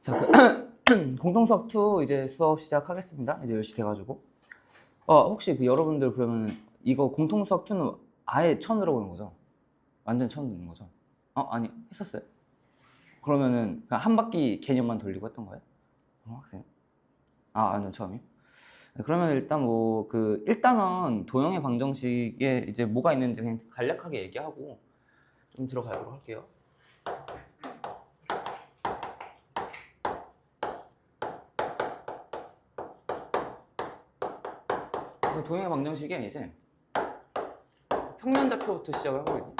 자, 공통수학 2 이제 수업 시작하겠습니다. 이제 10시 돼가지고. 혹시 여러분들 그러면 이거 공통수학 2는 아예 처음 들어보는 거죠? 완전 처음 듣는 거죠? 아니, 했었어요? 그러면은 그냥 한 바퀴 개념만 돌리고 했던 거예요? 학생? 완전 처음이요? 네, 그러면 일단 일단은 도형의 방정식에 이제 뭐가 있는지 그냥 간략하게 얘기하고 좀 들어가도록 할게요. 도형의 방정식에 이제 평면좌표부터 시작을 하거든요.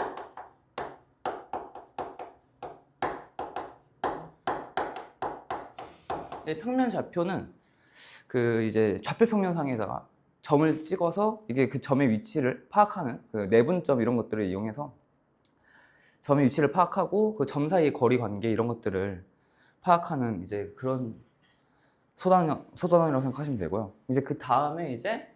평면좌표는 이제 좌표 평면상에다가 점을 찍어서 이게 그 점의 위치를 파악하는 내분점 이런 것들을 이용해서 점의 위치를 파악하고 그 점 사이의 거리 관계 이런 것들을 파악하는 이제 그런 소단원이라고 생각하시면 되고요. 이제 그 다음에 이제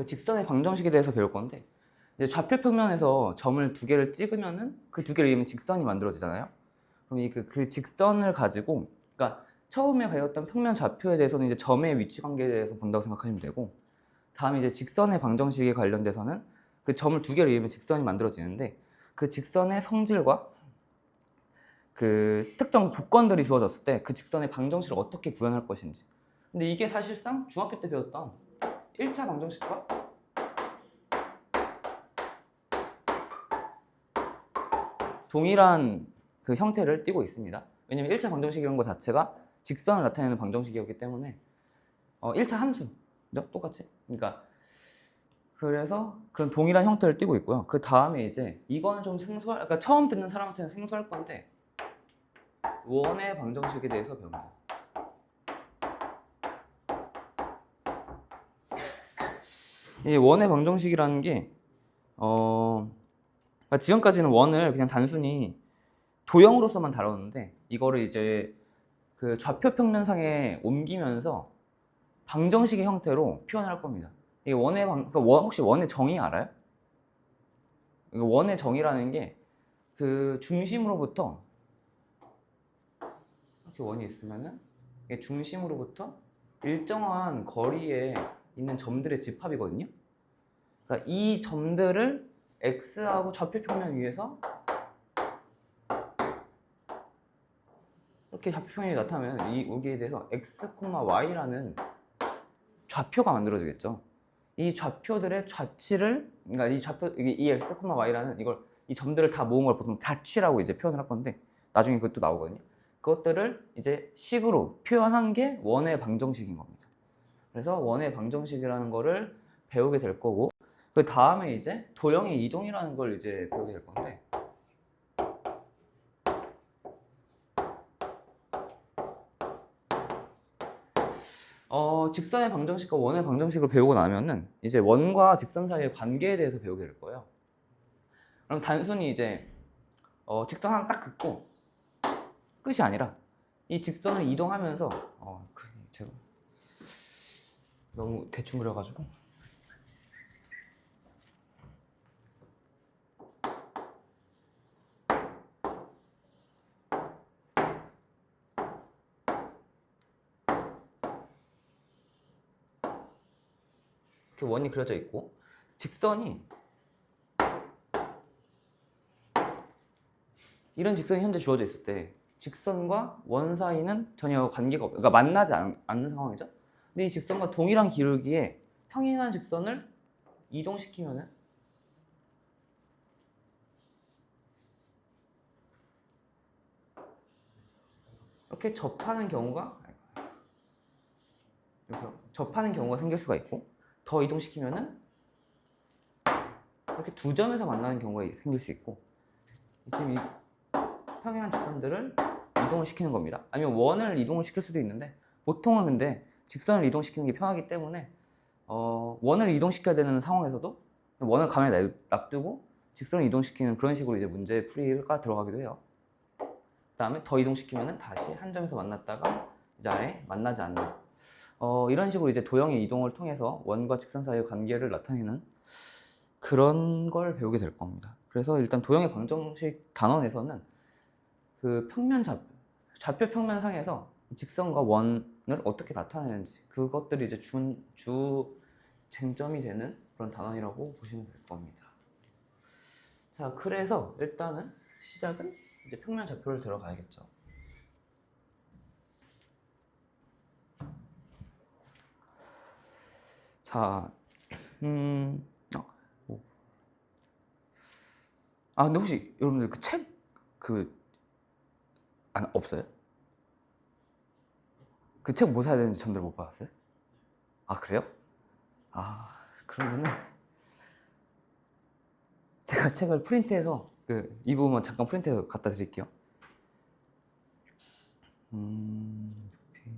직선의 방정식에 대해서 배울 건데, 이제 좌표 평면에서 점을 두 개를 찍으면은 그 두 개를 이으면 직선이 만들어지잖아요. 그럼 그 직선을 가지고, 그러니까 처음에 배웠던 평면 좌표에 대해서는 이제 점의 위치 관계에 대해서 본다고 생각하시면 되고, 다음에 이제 직선의 방정식에 관련돼서는 그 점을 두 개를 이으면 직선이 만들어지는데, 그 직선의 성질과 그 특정 조건들이 주어졌을 때 그 직선의 방정식을 어떻게 구현할 것인지. 근데 이게 사실상 중학교 때 배웠던 1차 방정식과 동일한 그 형태를 띠고 있습니다. 왜냐면 1차 방정식 이런 거 자체가 직선을 나타내는 방정식이었기 때문에 1차 함수죠? 똑같이. 그래서 그런 동일한 형태를 띠고 있고요. 그 다음에 이제 이거는 좀 그러니까 처음 듣는 사람한테는 생소할 건데 원의 방정식에 대해서 배웁니다. 이 원의 방정식이라는 게 그러니까 지금까지는 원을 그냥 단순히 도형으로서만 다뤘는데 이거를 이제 그 좌표 평면상에 옮기면서 방정식의 형태로 표현을 할 겁니다. 이게 혹시 원의 정의 알아요? 원의 정의라는 게 그 중심으로부터 이렇게 원이 있으면은 이게 중심으로부터 일정한 거리에 있는 점들의 집합이거든요. 그러니까 이 점들을 x하고 좌표 평면 위에서 이렇게 좌표 평면이 나타나면 여기에 대해서 x, y라는 좌표가 만들어지겠죠. 이 좌표들의 좌치를, 그러니까 이 x, y라는 이 점들을 다 모은 걸 보통 자취라고 이제 표현을 할 건데 나중에 그것도 나오거든요. 그것들을 이제 식으로 표현한 게 원의 방정식인 겁니다. 그래서 원의 방정식이라는 거를 배우게 될 거고, 그 다음에 이제 도형의 이동이라는 걸 이제 배우게 될 건데, 직선의 방정식과 원의 방정식을 배우고 나면은 이제 원과 직선 사이의 관계에 대해서 배우게 될 거예요. 그럼 단순히 이제 직선 하나 딱 긋고 끝이 아니라 이 직선을 이동하면서 제가 너무 대충 그려가지고 이렇게 원이 그려져 있고, 직선이 이런 직선이 현재 주어져 있을 때 직선과 원 사이는 전혀 관계가 그러니까 만나지 않는 상황이죠. 근데 이 직선과 동일한 기울기에 평행한 직선을 이동시키면은 이렇게 접하는 경우가 생길 수가 있고, 더 이동시키면은 이렇게 두 점에서 만나는 경우가 생길 수 있고, 지금 이 평행한 직선들을 이동을 시키는 겁니다. 아니면 원을 이동을 시킬 수도 있는데 보통은 근데 직선을 이동시키는 게 편하기 때문에 원을 이동시켜야 되는 상황에서도 원을 가만히 놔두고 직선을 이동시키는 그런 식으로 이제 문제 풀이가 들어가기도 해요. 그 다음에 더 이동시키면 다시 한 점에서 만났다가 이제 아예 만나지 않는 이런 식으로 이제 도형의 이동을 통해서 원과 직선 사이의 관계를 나타내는 그런 걸 배우게 될 겁니다. 그래서 일단 도형의 방정식 단원에서는 그 좌표 평면상에서 직선과 원을 어떻게 나타내는지 그것들이 이제 주 쟁점이 되는 그런 단원이라고 보시면 될 겁니다. 자, 그래서 일단은 시작은 이제 평면 좌표를 들어가야겠죠. 자, 근데 혹시 여러분들 그 책 없어요? 그 책 뭐 사야 되는지 전들 못 받았어요? 아, 그래요? 그러면은 제가 책을 프린트해서 이 부분만 잠깐 프린트해서 갖다 드릴게요. 이렇게.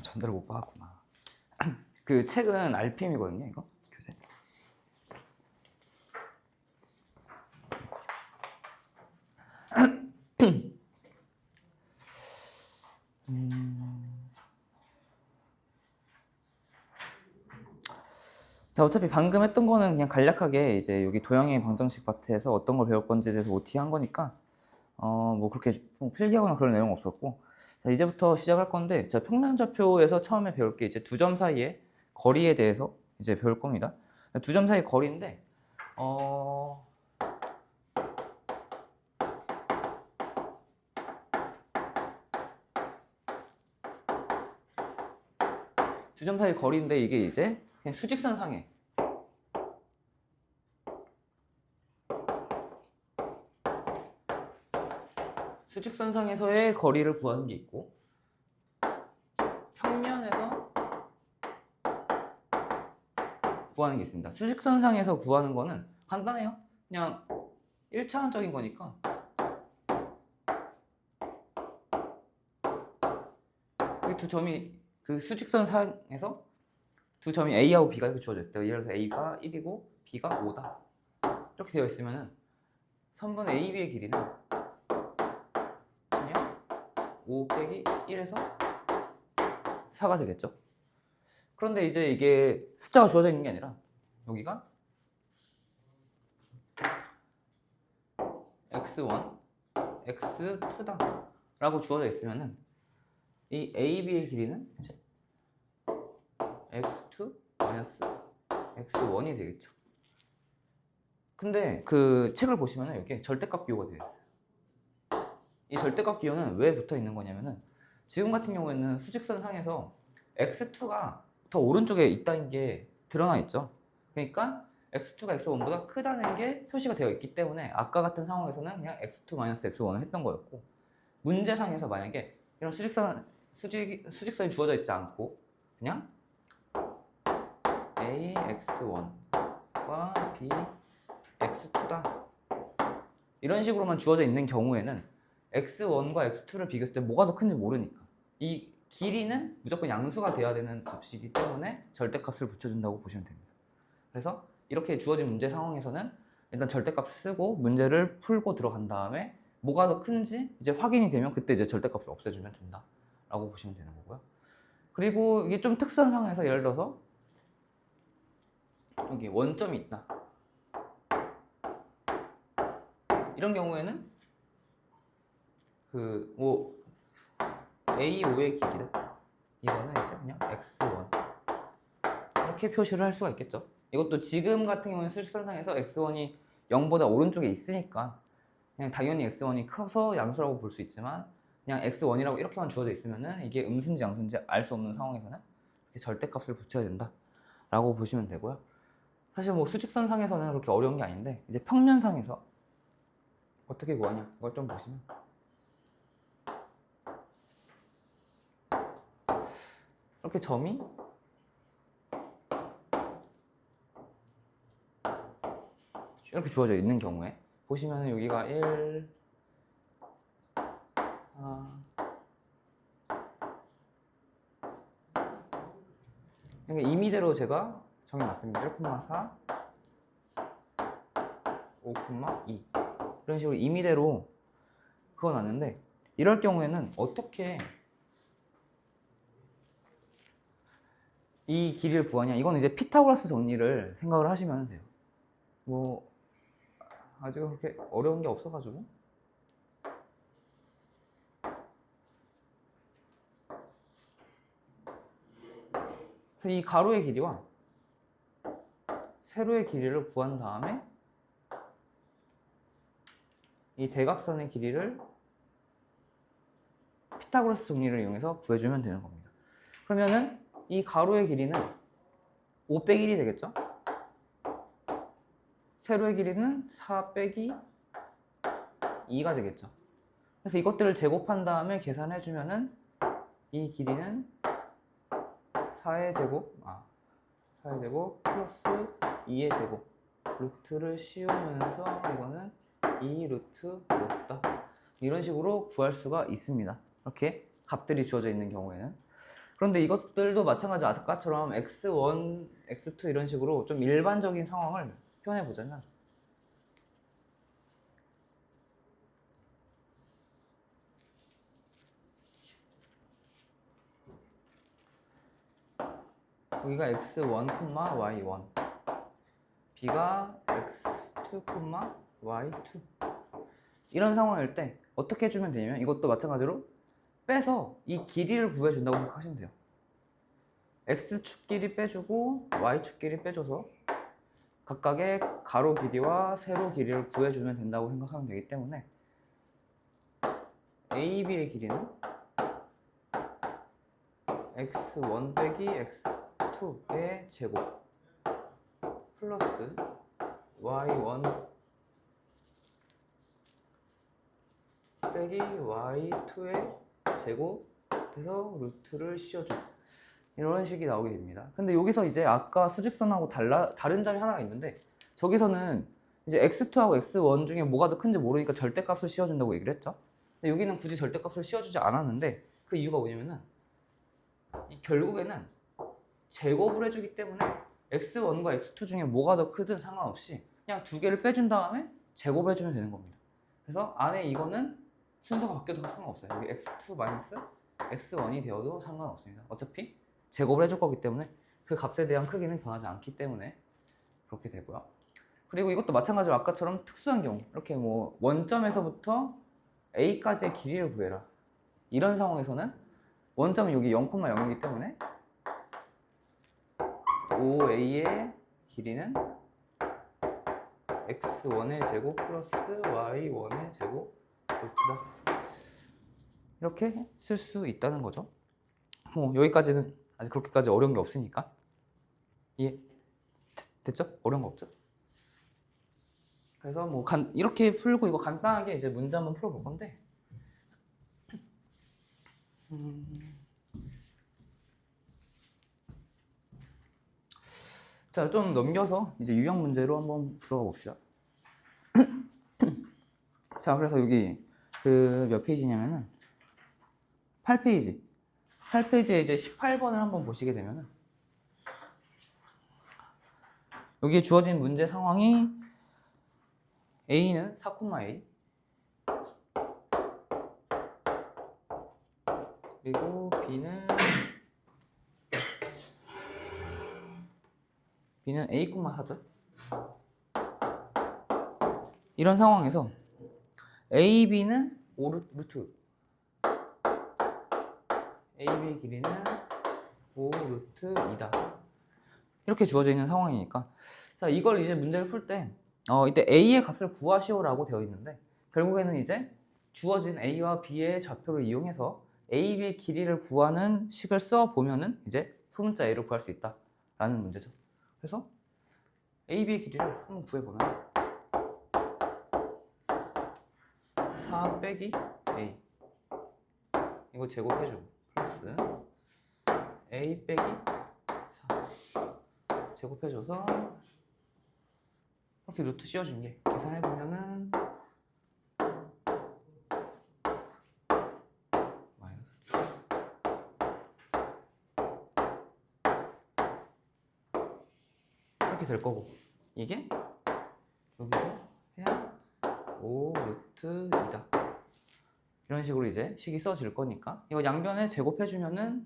전달을 못 받았구나. 그 책은 RPM이거든요, 이거 교재. 자, 어차피 방금 했던 거는 그냥 간략하게 이제 여기 도형의 방정식 파트에서 어떤 걸 배울 건지에 대해서 OT 한 거니까 뭐 그렇게 필기하거나 그런 내용 없었고, 자, 이제부터 시작할 건데, 자, 평면좌표에서 처음에 배울 게 이제 두 점 사이의 거리에 대해서 이제 배울 겁니다. 두 점 사이의 거리인데 두 점 사이의 거리인데 이게 이제 그냥 수직선 상에 수직선상에서의 거리를 구하는 게 있고, 평면에서 구하는 게 있습니다. 수직선상에서 구하는 거는 간단해요. 그냥 1차원적인 거니까 이 두 점이 그 수직선상에서 두 점이 A하고 B가 이렇게 주어져 있어요. 예를 들어서 A가 1이고 B가 5다 이렇게 되어 있으면은 선분 AB의 길이는 그냥 5 빼기 1에서 4가 되겠죠. 그런데 이제 이게 숫자가 주어져 있는 게 아니라 여기가 x1, x2다 라고 주어져 있으면은 이 AB의 길이는 x2 마이너스 x1이 되겠죠. 근데 그 책을 보시면은 여기에 절대값 기호가 되어 있어요. 이 절대값 기호는 왜 붙어 있는 거냐면은 지금 같은 경우에는 수직선 상에서 x2가 더 오른쪽에 있다는 게 드러나 있죠. 그러니까 x2가 x1보다 크다는 게 표시가 되어 있기 때문에 아까 같은 상황에서는 그냥 x2-x1을 했던 거였고, 문제상에서 만약에 이런 수직선이 주어져 있지 않고 그냥 a x1과 b x2다 이런 식으로만 주어져 있는 경우에는 x1과 x2를 비교했을 때 뭐가 더 큰지 모르니까 이 길이는 무조건 양수가 돼야 되는 값이기 때문에 절대값을 붙여준다고 보시면 됩니다. 그래서 이렇게 주어진 문제 상황에서는 일단 절대값을 쓰고 문제를 풀고 들어간 다음에 뭐가 더 큰지 이제 확인이 되면 그때 이제 절대값을 없애주면 된다 라고 보시면 되는 거고요. 그리고 이게 좀 특수한 상황에서 예를 들어서 여기 원점이 있다 이런 경우에는 그 뭐 A5의 길이다 이거는 이제 그냥 x1 이렇게 표시를 할 수가 있겠죠. 이것도 지금 같은 경우는 수직선상에서 x1이 0보다 오른쪽에 있으니까 그냥 당연히 x1이 커서 양수라고 볼 수 있지만 그냥 x1이라고 이렇게만 주어져 있으면은 이게 음수인지 양수인지 알 수 없는 상황에서는 이렇게 절대값을 붙여야 된다 라고 보시면 되고요. 사실 뭐 수직선상에서는 그렇게 어려운 게 아닌데 이제 평면상에서 어떻게 구하냐 이걸 좀 보시면 이렇게 점이 이렇게 주어져 있는 경우에 보시면 여기가 1, 4 그러니까 임의대로 제가 정해놨습니다. 1,4 5,2 이런 식으로 임의대로 그어놨는데 이럴 경우에는 어떻게 이 길이를 구하냐, 이건 이제 피타고라스 정리를 생각을 하시면 돼요. 뭐 아직 그렇게 어려운 게 없어가지고 그래서 이 가로의 길이와 세로의 길이를 구한 다음에 이 대각선의 길이를 피타고라스 정리를 이용해서 구해주면 되는 겁니다. 그러면은 이 가로의 길이는 5 빼기 1이 되겠죠? 세로의 길이는 4 빼기 2가 되겠죠. 그래서 이것들을 제곱한 다음에 계산해주면은 이 길이는 4의 제곱 플러스 2의 제곱 루트를 씌우면서 이거는 2 루트 5다 이런 식으로 구할 수가 있습니다. 이렇게 값들이 주어져 있는 경우에는. 그런데 이것들도 마찬가지 아까처럼 x1, x2 이런 식으로 좀 일반적인 상황을 표현해 보자면 여기가 x1, y1 b가 x2, y2 이런 상황일 때 어떻게 해주면 되냐면 이것도 마찬가지로 빼서 이 길이를 구해준다고 생각하시면 돼요. x축 길이 빼주고 y축 길이 빼줘서 각각의 가로 길이와 세로 길이를 구해주면 된다고 생각하면 되기 때문에 AB의 길이는 x1 빼기 x2의 제곱 플러스 y1 빼기 y2의 제곱해서 루트를 씌워줘. 이런 식이 나오게 됩니다. 근데 여기서 이제 아까 수직선하고 다른 점이 하나가 있는데 저기서는 이제 x2하고 x1 중에 뭐가 더 큰지 모르니까 절대값을 씌워준다고 얘기를 했죠. 근데 여기는 굳이 절대값을 씌워주지 않았는데 그 이유가 뭐냐면은 결국에는 제곱을 해주기 때문에 x1과 x2 중에 뭐가 더 크든 상관없이 그냥 두 개를 빼준 다음에 제곱해주면 되는 겁니다. 그래서 안에 이거는 순서가 바뀌어도 상관없어요. 여기 x2 마이너스 x1이 되어도 상관없습니다. 어차피 제곱을 해줄 거기 때문에 그 값에 대한 크기는 변하지 않기 때문에 그렇게 되고요. 그리고 이것도 마찬가지로 아까처럼 특수한 경우 이렇게 뭐 원점에서부터 a까지의 길이를 구해라 이런 상황에서는 원점은 여기 0,0이기 때문에 OA의 길이는 x1의 제곱 플러스 y1의 제곱 루트다. 이렇게 쓸 수 있다는 거죠. 뭐 여기까지는 아직 그렇게까지 어려운 게 없으니까 이해 됐죠? 어려운 거 없죠? 그래서 뭐 이렇게 풀고 이거 간단하게 이제 문제 한번 풀어볼 건데 자, 좀 넘겨서 이제 유형 문제로 한번 들어가 봅시다. 자, 그래서 여기 그 몇 페이지냐면은 8페이지. 8페이지에 이제 18번을 한번 보시게 되면은 여기에 주어진 문제 상황이 A는 4,A 그리고 B는 A, 4죠. 이런 상황에서 A, B는 5루트 AB의 길이는 5루트 2다. 이렇게 주어져 있는 상황이니까 자 이걸 이제 문제를 풀 때 이때 A의 값을 구하시오라고 되어 있는데 결국에는 이제 주어진 A와 B의 좌표를 이용해서 A, B의 길이를 구하는 식을 써 보면은 이제 소문자 A를 구할 수 있다라는 문제죠. 그래서 A, B의 길이를 한번 구해보면 4 빼기 A 이거 제곱해주고 플러스 A 빼기 4 제곱해줘서 이렇게 루트 씌워준 게 계산해보면은 이렇게 될 거고 이게 여기서 해야 5루트 2다. 이런 식으로 이제 식이 써질 거니까 이거 양변에 제곱해주면은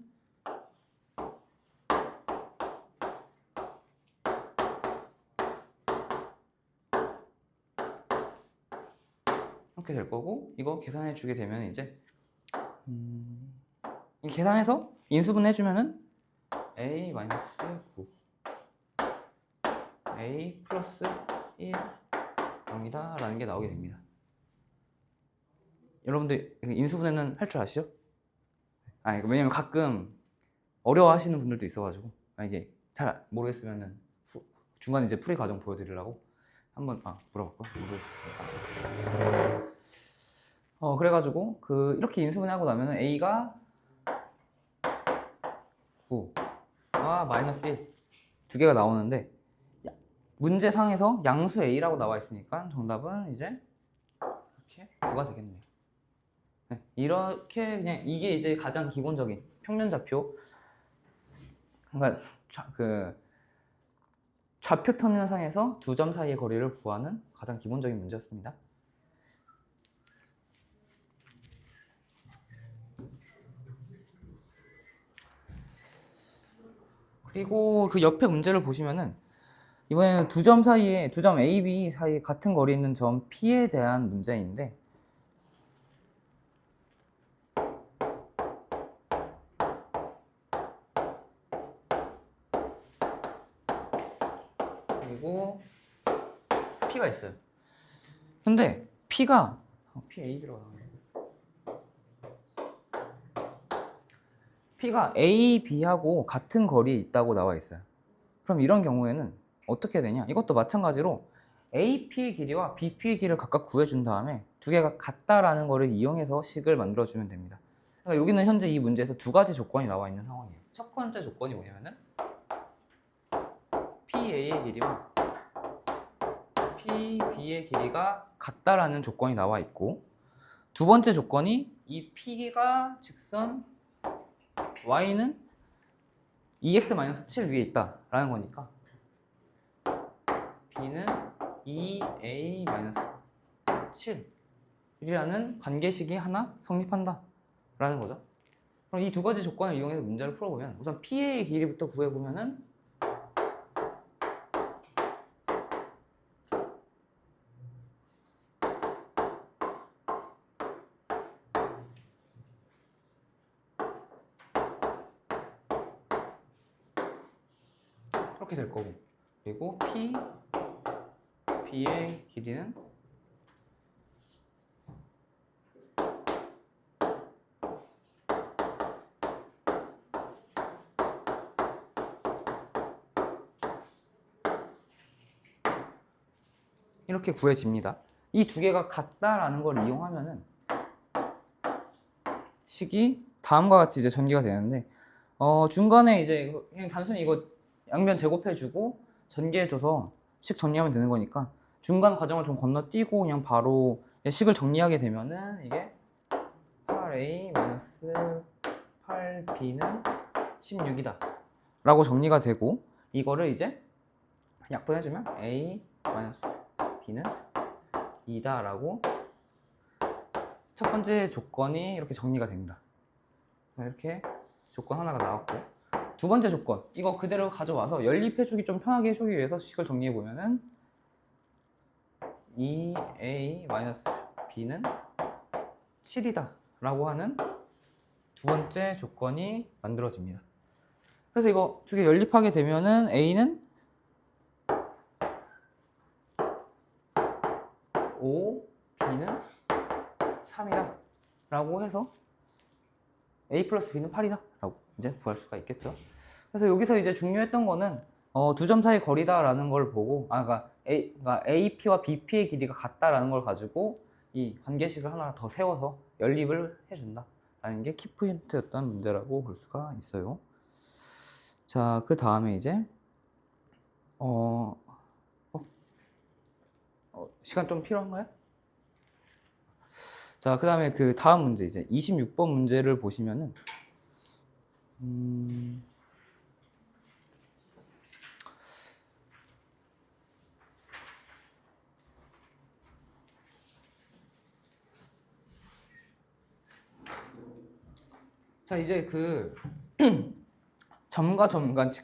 이렇게 될 거고 이거 계산해 주게 되면 이제 이 계산해서 인수분 해주면은 A 마이너스 9 A 플러스 1 0이다 라는 게 나오게 됩니다. 여러분들 인수분해는 할 줄 아시죠? 왜냐면 가끔 어려워하시는 분들도 있어가지고 이게 잘 모르겠으면은 중간에 이제 풀이 과정 보여드리려고 한번 물어볼까? 모르겠습니다. 그래가지고 이렇게 인수분해하고 나면은 A가 9와 마이너스 1 두 개가 나오는데 문제상에서 양수 A라고 나와 있으니까 정답은 이제 이렇게 9가 되겠네요. 네, 이렇게 그냥 이게 이제 가장 기본적인 평면좌표. 그러니까 좌표 평면상에서 두 점 사이의 거리를 구하는 가장 기본적인 문제였습니다. 그리고 그 옆에 문제를 보시면은 이번에는 두 점 사이에, 두 점 A, B 사이에 같은 거리에 있는 점 P에 대한 문제인데, 그리고 P가 있어요. 근데 P가 P, A, B로 나오네. P가 A, B하고 같은 거리에 있다고 나와 있어요. 그럼 이런 경우에는 어떻게 되냐? 이것도 마찬가지로 AP의 길이와 BP의 길이를 각각 구해준 다음에 두 개가 같다라는 거를 이용해서 식을 만들어주면 됩니다. 그러니까 여기는 현재 이 문제에서 두 가지 조건이 나와 있는 상황이에요. 첫 번째 조건이 뭐냐면은 PA의 길이와 PB의 길이가 같다라는 조건이 나와 있고, 두 번째 조건이 이 P가 직선 Y는 2x-7 위에 있다라는 거니까 B는 2a-7이라는 관계식이 하나 성립한다 라는 거죠. 그럼 이 두 가지 조건을 이용해서 문제를 풀어보면 우선 P의 길이부터 구해보면은 이렇게 될 거고, 그리고 B의 길이는 이렇게 구해집니다. 이 두 개가 같다라는 걸 이용하면은 식이 다음과 같이 이제 전개가 되는데, 중간에 이제 그냥 단순히 이거 양변 제곱해주고 전개해줘서 식 정리하면 되는 거니까 중간 과정을 좀 건너뛰고 그냥 바로 식을 정리하게 되면은 이게 8a-8b는 16이다 라고 정리가 되고, 이거를 이제 약분해주면 a-b는 2다 라고 첫 번째 조건이 이렇게 정리가 됩니다. 이렇게 조건 하나가 나왔고, 두 번째 조건 이거 그대로 가져와서 연립해주기 좀 편하게 해주기 위해서 식을 정리해보면은 2a-b는 7이다 라고 하는 두 번째 조건이 만들어집니다. 그래서 이거 두 개 연립하게 되면은 a는 5, b는 3이다 라고 해서 a 플러스 b는 8이다 라고 이제 구할 수가 있겠죠. 그래서 여기서 이제 중요했던 거는 두 점 사이 거리다 라는 걸 보고, 그러니까 AP와 BP의 길이가 같다라는 걸 가지고 이 관계식을 하나 더 세워서 연립을 해준다 라는 게 키포인트였던 문제라고 볼 수가 있어요. 자, 그 다음에 이제 시간 좀 필요한가요? 자, 그 다음에 그 다음 문제 이제 26번 문제를 보시면은 자, 이제 그 점과 점, 그러니까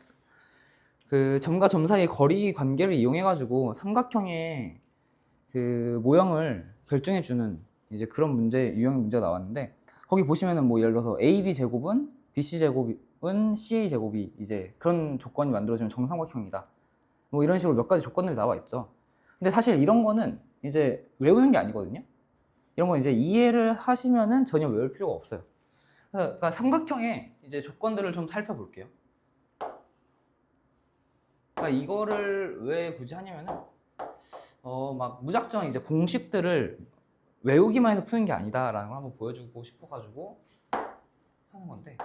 그 점과 점 사이의 거리 관계를 이용해 가지고 삼각형의 그 모형을 결정해 주는 이제 그런 문제, 유형 문제가 나왔는데, 거기 보시면은 뭐 예를 들어서 AB 제곱은 BC 제곱은 CA 제곱이 이제 그런 조건이 만들어지면 정삼각형이다 뭐 이런 식으로 몇 가지 조건들이 나와 있죠. 근데 사실 이런 거는 이제 외우는 게 아니거든요. 이런 건 이제 이해를 하시면은 전혀 외울 필요가 없어요. 그러니까 삼각형의 이제 조건들을 좀 살펴볼게요. 그러니까 이거를 왜 굳이 하냐면은 막 무작정 이제 공식들을 외우기만 해서 푸는 게 아니다라는 걸 한번 보여주고 싶어가지고 하는 건데,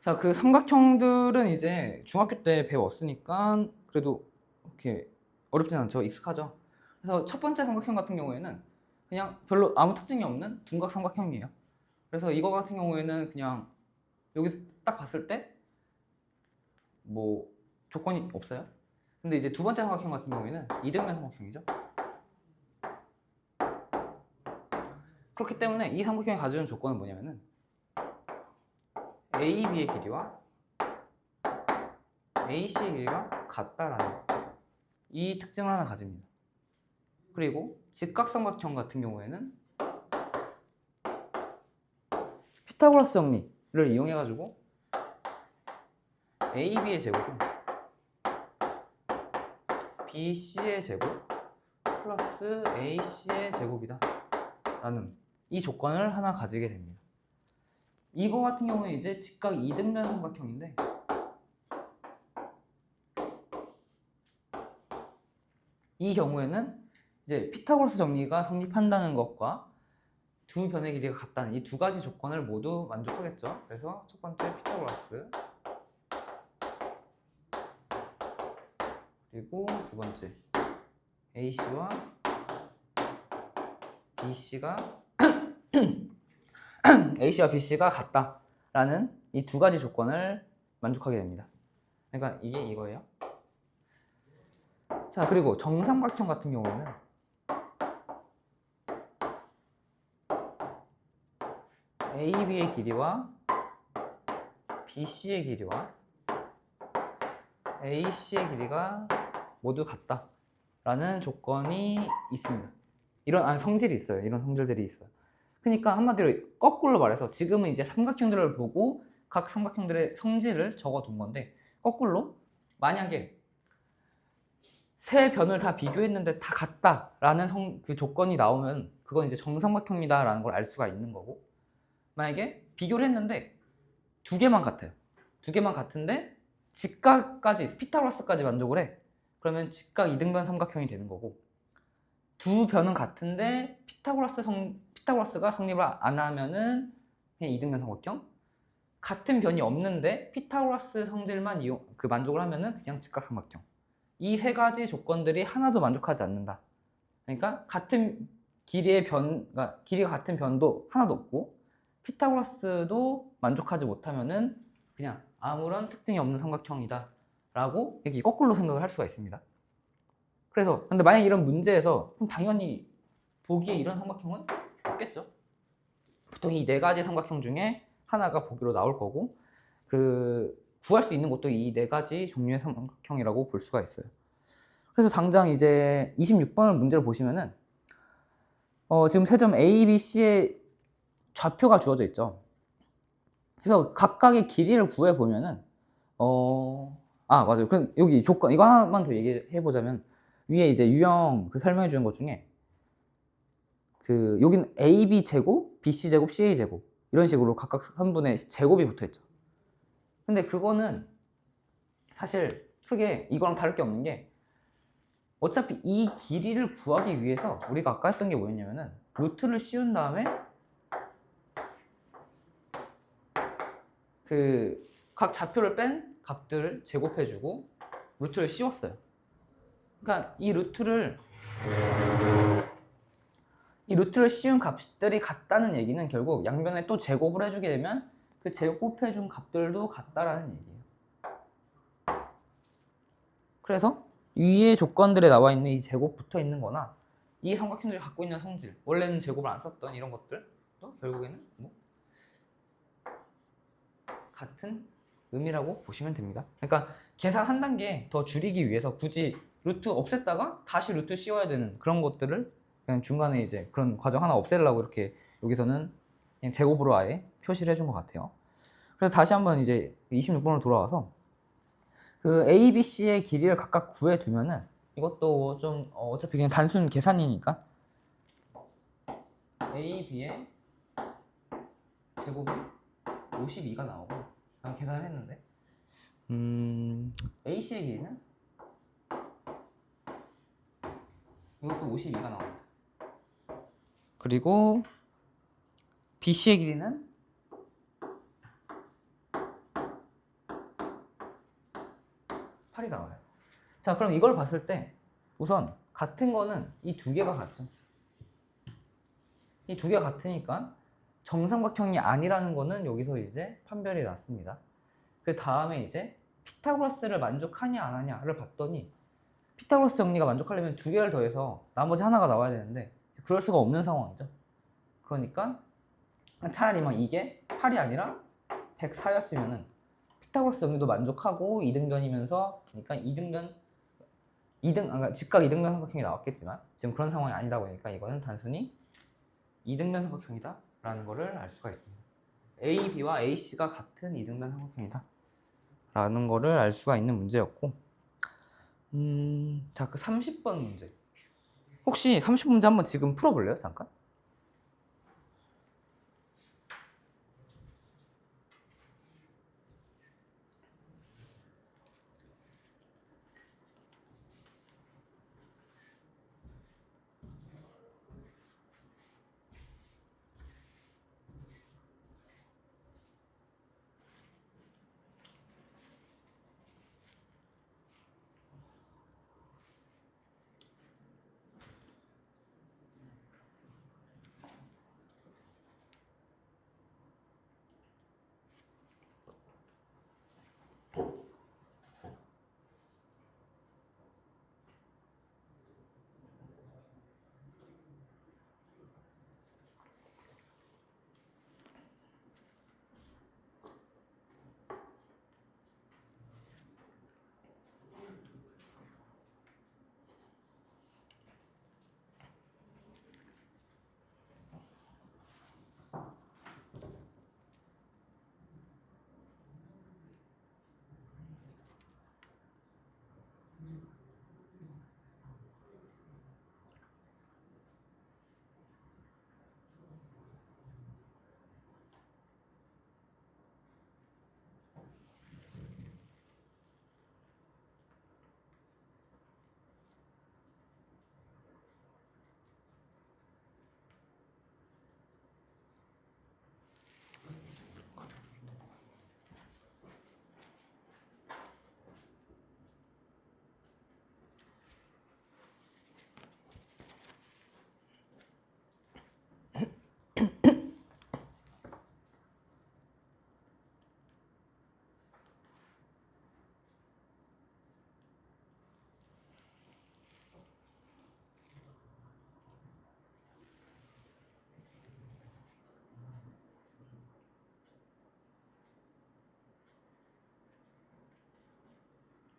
자, 그 삼각형들은 이제 중학교 때 배웠으니까 그래도 이렇게 어렵진 않죠. 익숙하죠. 그래서 첫 번째 삼각형 같은 경우에는 그냥 별로 아무 특징이 없는 둔각 삼각형이에요. 그래서 이거 같은 경우에는 그냥 여기 딱 봤을 때 뭐 조건이 없어요. 근데 이제 두 번째 삼각형 같은 경우에는 이등변 삼각형이죠. 그렇기 때문에 이 삼각형이 가지는 조건은 뭐냐면은 AB의 길이와 AC의 길이가 같다라는 이 특징을 하나 가집니다. 그리고 직각삼각형 같은 경우에는 피타고라스 정리를 이용해 가지고 AB의 제곱은 BC의 제곱 플러스 AC의 제곱이다 라는 이 조건을 하나 가지게 됩니다. 이거 같은 경우에 이제 직각 이등변 삼각형인데 이 경우에는 이제 피타고라스 정리가 성립한다는 것과 두 변의 길이가 같다는 이 두 가지 조건을 모두 만족하겠죠. 그래서 첫 번째 피타고라스, 그리고 두 번째 AC와 BC가 AC와 BC가 같다라는 이 두 가지 조건을 만족하게 됩니다. 그러니까 이게 이거예요. 자, 그리고 정삼각형 같은 경우에는 AB의 길이와 BC의 길이와 AC의 길이가 모두 같다라는 조건이 있습니다. 이런 성질이 있어요. 이런 성질들이 있어요. 그러니까 한마디로 거꾸로 말해서 지금은 이제 삼각형들을 보고 각 삼각형들의 성질을 적어둔 건데 거꾸로 만약에 세 변을 다 비교했는데 다 같다라는 그 조건이 나오면 그건 이제 정삼각형이다라는 걸 알 수가 있는 거고, 만약에 비교를 했는데 두 개만 같아요. 두 개만 같은데 직각까지 피타고라스까지 만족을 해. 그러면 직각 이등변 삼각형이 되는 거고, 두 변은 같은데 피타고라스가 성립을 안 하면은 그냥 이등변 삼각형. 같은 변이 없는데 피타고라스 성질만 만족을 하면은 그냥 직각 삼각형. 이 세 가지 조건들이 하나도 만족하지 않는다. 그러니까 같은 그러니까 길이가 같은 변도 하나도 없고 피타고라스도 만족하지 못하면은 그냥 아무런 특징이 없는 삼각형이다 라고 이렇게 거꾸로 생각을 할 수가 있습니다. 그래서 근데 만약 이런 문제에서 그럼 당연히 보기에 이런 삼각형은 없겠죠. 보통 이 네 가지 삼각형 중에 하나가 보기로 나올 거고, 구할 수 있는 것도 이 네 가지 종류의 삼각형이라고 볼 수가 있어요. 그래서 당장 이제 26번을 문제를 보시면은 지금 세 점 A, B, C의 좌표가 주어져 있죠. 그래서 각각의 길이를 구해 보면은 맞아요. 그럼 여기 조건 이거 하나만 더 얘기해 보자면, 위에 이제 유형 설명해 주는 것 중에 여기는 AB 제곱, BC 제곱, CA 제곱 이런 식으로 각각 한 분의 제곱이 붙어 있죠. 근데 그거는 사실 크게 이거랑 다를 게 없는 게, 어차피 이 길이를 구하기 위해서 우리가 아까 했던 게 뭐였냐면은 루트를 씌운 다음에 각 좌표를 뺀 값들을 제곱해주고 루트를 씌웠어요. 그러니까 이 루트를 씌운 값들이 같다는 얘기는 결국 양변에 또 제곱을 해주게 되면 그 제곱해준 값들도 같다라는 얘기예요. 그래서 위에 조건들에 나와 있는 이 제곱 붙어 있는 거나 이 삼각형들이 갖고 있는 성질, 원래는 제곱을 안 썼던 이런 것들도 결국에는 같은 의미라고 보시면 됩니다. 그러니까 계산 한 단계 더 줄이기 위해서 굳이 루트 없앴다가 다시 루트 씌워야 되는 그런 것들을 그냥 중간에 이제 그런 과정 하나 없애려고 이렇게 여기서는 그냥 제곱으로 아예 표시를 해준 것 같아요. 그래서 다시 한번 이제 26번으로 돌아와서 A, B, C의 길이를 각각 구해두면은 이것도 좀 어차피 그냥 단순 계산이니까 A, B의 제곱이 52가 나오고, 그냥 계산을 했는데 AC의 길이는 이것도 52가 나옵니다. 그리고 BC의 길이는 자, 그럼 이걸 봤을 때 우선 같은 거는 이 두 개가 같죠. 이 두 개가 같으니까 정삼각형이 아니라는 거는 여기서 이제 판별이 났습니다. 그 다음에 이제 피타고라스를 만족하냐 안 하냐를 봤더니 피타고라스 정리가 만족하려면 두 개를 더해서 나머지 하나가 나와야 되는데 그럴 수가 없는 상황이죠. 그러니까 차라리 막 이게 8이 아니라 104였으면은 피타고라스 정리도 만족하고 이등변이면서 그러니까 직각 이등변 삼각형이 나왔겠지만 지금 그런 상황이 아니다 보니까 이거는 단순히 이등변 삼각형이다 라는 거를 알 수가 있습니다. A, B와 A, C가 같은 이등변 삼각형이다 라는 거를 알 수가 있는 문제였고, 자, 그 30번 문제 혹시 30번 문제 한번 지금 풀어볼래요? 잠깐.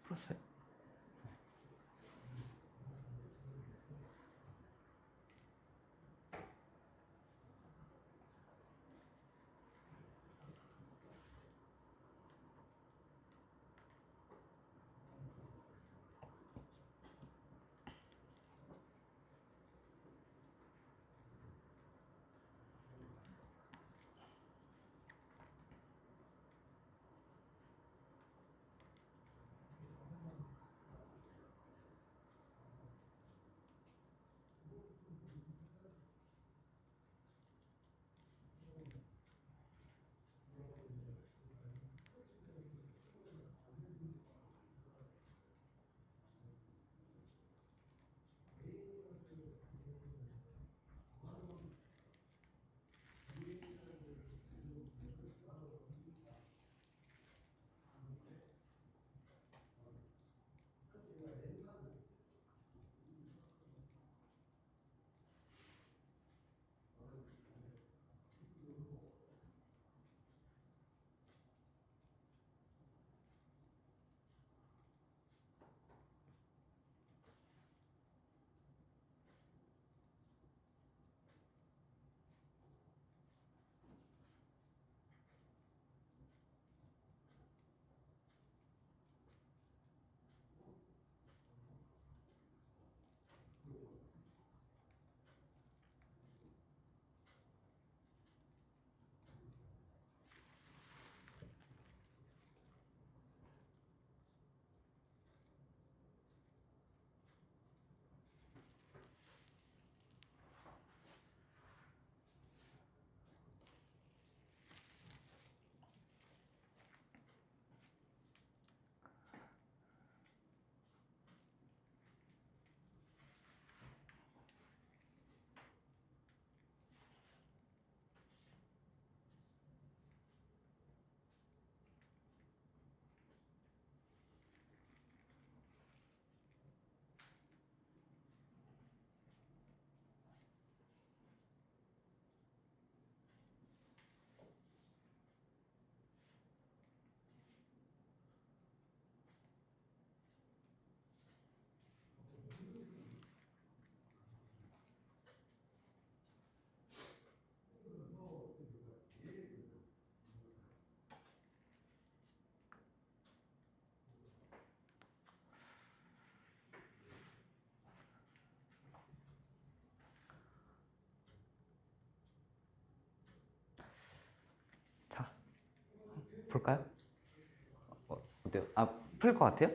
풀었어요? 볼까요? 어때요? 풀 것 같아요?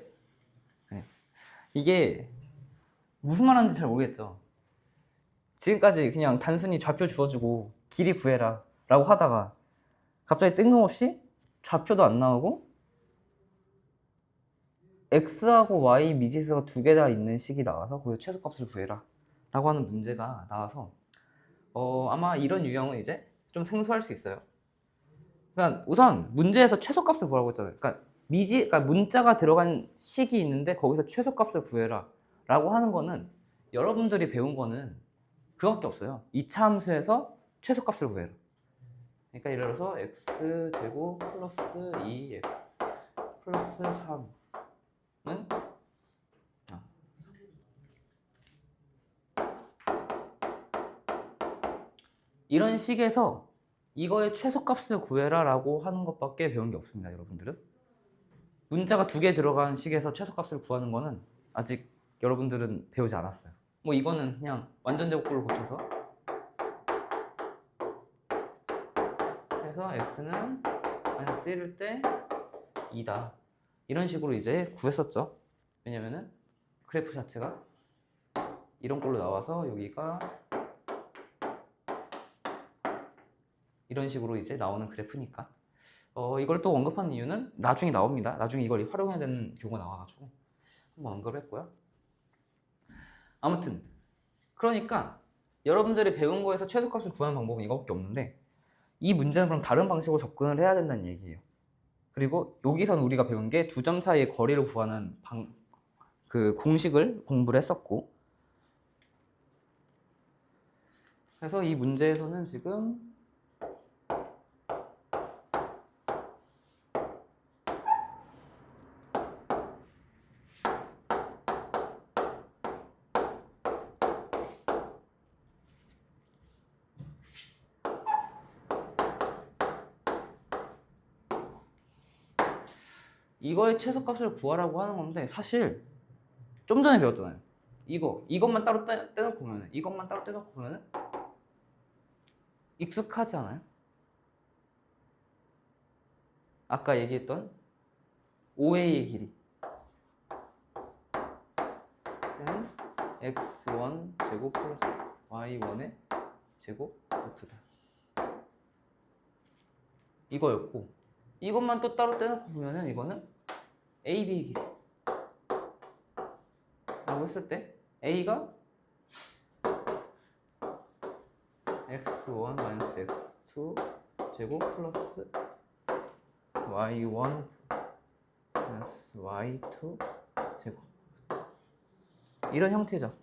네. 이게 무슨 말하는지 잘 모르겠죠? 지금까지 그냥 단순히 좌표 주어주고 길이 구해라 라고 하다가 갑자기 뜬금없이 좌표도 안 나오고 x하고 y 미지수가 두 개 다 있는 식이 나와서 거기서 최소값을 구해라 라고 하는 문제가 나와서 아마 이런 유형은 이제 좀 생소할 수 있어요. 그러니까 우선 문제에서 최소값을 구하라고 했잖아요. 그러니까 문자가 들어간 식이 있는데 거기서 최소값을 구해라 라고 하는 거는 여러분들이 배운 거는 그거밖에 없어요. 이차 함수에서 최소값을 구해라. 그러니까 예를 들어서 x제곱 플러스 2x 플러스 3은 이런 식에서 이거의 최소값을 구해라 라고 하는 것밖에 배운 게 없습니다. 여러분들은 문자가 두 개 들어간 식에서 최소값을 구하는 거는 아직 여러분들은 배우지 않았어요. 뭐 이거는 그냥 완전 제곱꼴로 고쳐서 해서 x는 마이너스 1일 때 2다 이런 식으로 이제 구했었죠. 왜냐면은 그래프 자체가 이런 꼴로 나와서 여기가 이런 식으로 이제 나오는 그래프니까 이걸 또 언급하는 이유는 나중에 나옵니다. 나중에 이걸 활용해야 되는 경우가 나와가지고 한번 언급을 했고요. 아무튼 그러니까 여러분들이 배운 거에서 최소값을 구하는 방법은 이거밖에 없는데 이 문제는 그럼 다른 방식으로 접근을 해야 된다는 얘기예요. 그리고 여기선 우리가 배운 게 두 점 사이의 거리를 구하는 그 공식을 공부를 했었고 그래서 이 문제에서는 지금 이거의 최소값을 구하라고 하는 건데 사실 좀 전에 배웠잖아요. 이것만 따로 떼놓고 보면은 이것만 따로 떼놓고 보면은 익숙하지 않아요? 아까 얘기했던 OA의 길이 는 x1 제곱 플러스 y1의 제곱 루트다 이거였고 이것만 또 따로 떼놓고 보면은 이거는 AB의 길이 라고 했을 때 A가 x1 x2 제곱 플러스 y1 y2 제곱 이런 형태죠.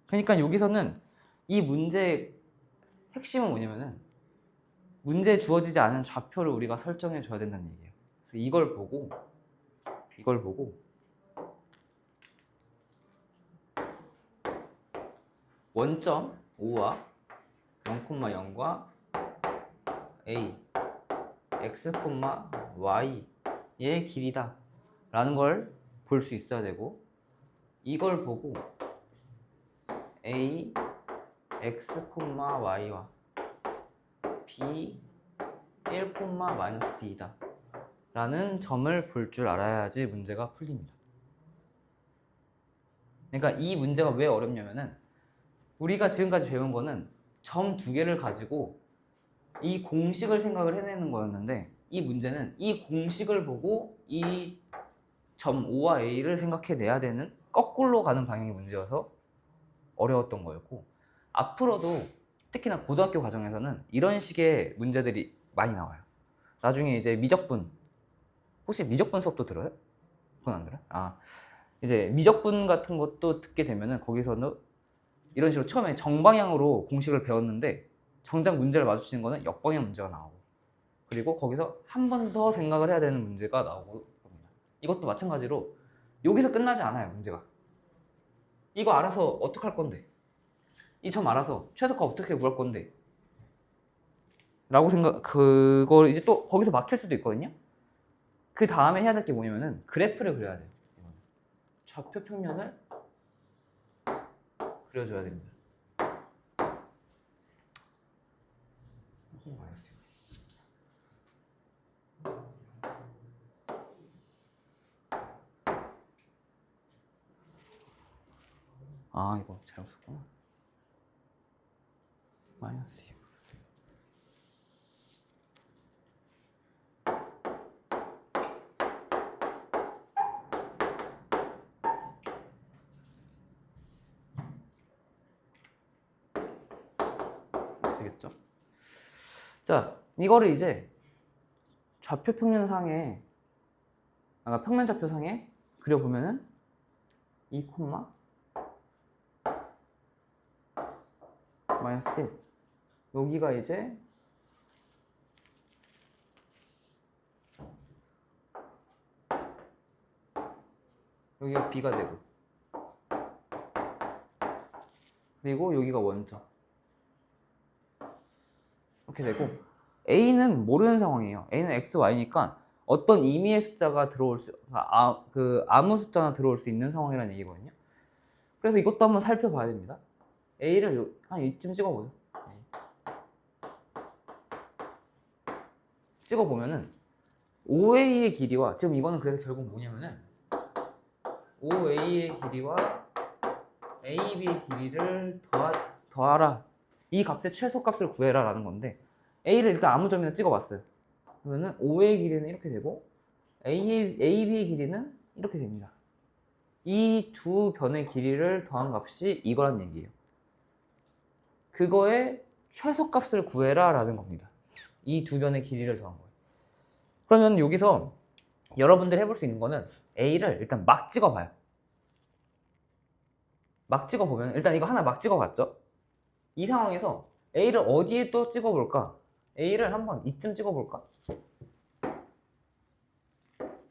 그러니까 여기서는 이 문제의 핵심은 뭐냐면은 문제에 주어지지 않은 좌표를 우리가 설정해 줘야 된다는 얘기예요. 그래서 이걸 보고 원점 5와 0,0과 a x, y의 길이다 라는 걸 볼 수 있어야 되고 이걸 보고 a, x, y와 b 1,-d이다 라는 점을 볼 줄 알아야지 문제가 풀립니다. 그러니까 이 문제가 왜 어렵냐면은 우리가 지금까지 배운 거는 점 두 개를 가지고 이 공식을 생각을 해내는 거였는데 이 문제는 이 공식을 보고 이 점 O와 A를 생각해내야 되는 거꾸로 가는 방향의 문제여서 어려웠던 거였고 앞으로도 특히나 고등학교 과정에서는 이런 식의 문제들이 많이 나와요. 나중에 이제 미적분 혹시 미적분 수업도 들어요? 그건 안 들어요? 이제 미적분 같은 것도 듣게 되면은 거기서는 이런 식으로 처음에 정방향으로 공식을 배웠는데 정작 문제를 마주치는 거는 역방향 문제가 나오고 그리고 거기서 한 번 더 생각을 해야 되는 문제가 나오고 겁니다. 이것도 마찬가지로 여기서 끝나지 않아요. 문제가 이거 알아서 어떻게 할 건데 이 점 알아서 최소값 어떻게 구할 건데 라고 그걸 이제 또 거기서 막힐 수도 있거든요. 그 다음에 해야 될 게 뭐냐면은 그래프를 그려야 돼요. 좌표 평면을 그려줘야 됩니다. 아, 이거 잘못 썼구나. 마이너스 2. 되겠죠? 자, 이거를 이제 좌표 평면상에, 아까 평면 좌표상에 그려보면은 2, 마이너스 1. 여기가 이제 여기가 B가 되고, 그리고 여기가 원점. 이렇게 되고, A는 모르는 상황이에요. A는 X, Y니까 어떤 임의의 숫자가 들어올 수, 아무 숫자나 들어올 수 있는 상황이라는 얘기거든요. 그래서 이것도 한번 살펴봐야 됩니다. A를 한 이쯤 찍어보죠. 찍어보면은 OA의 길이와, 지금 이거는 그래서 결국 뭐냐면은 OA의 길이와 AB의 길이를 더하라. 이 값의 최소값을 구해라 라는 건데, A를 일단 아무 점이나 찍어봤어요. 그러면은 OA의 길이는 이렇게 되고 AB의 길이는 이렇게 됩니다. 이 두 변의 길이를 더한 값이 이거란 얘기예요. 그거의 최소값을 구해라 라는 겁니다. 이 두 변의 길이를 더한 거예요. 그러면 여기서 여러분들이 해볼 수 있는 거는 A를 일단 막 찍어봐요. 막 찍어보면, 일단 이거 하나 막 찍어봤죠? 이 상황에서 A를 어디에 또 찍어볼까? A를 한번 이쯤 찍어볼까?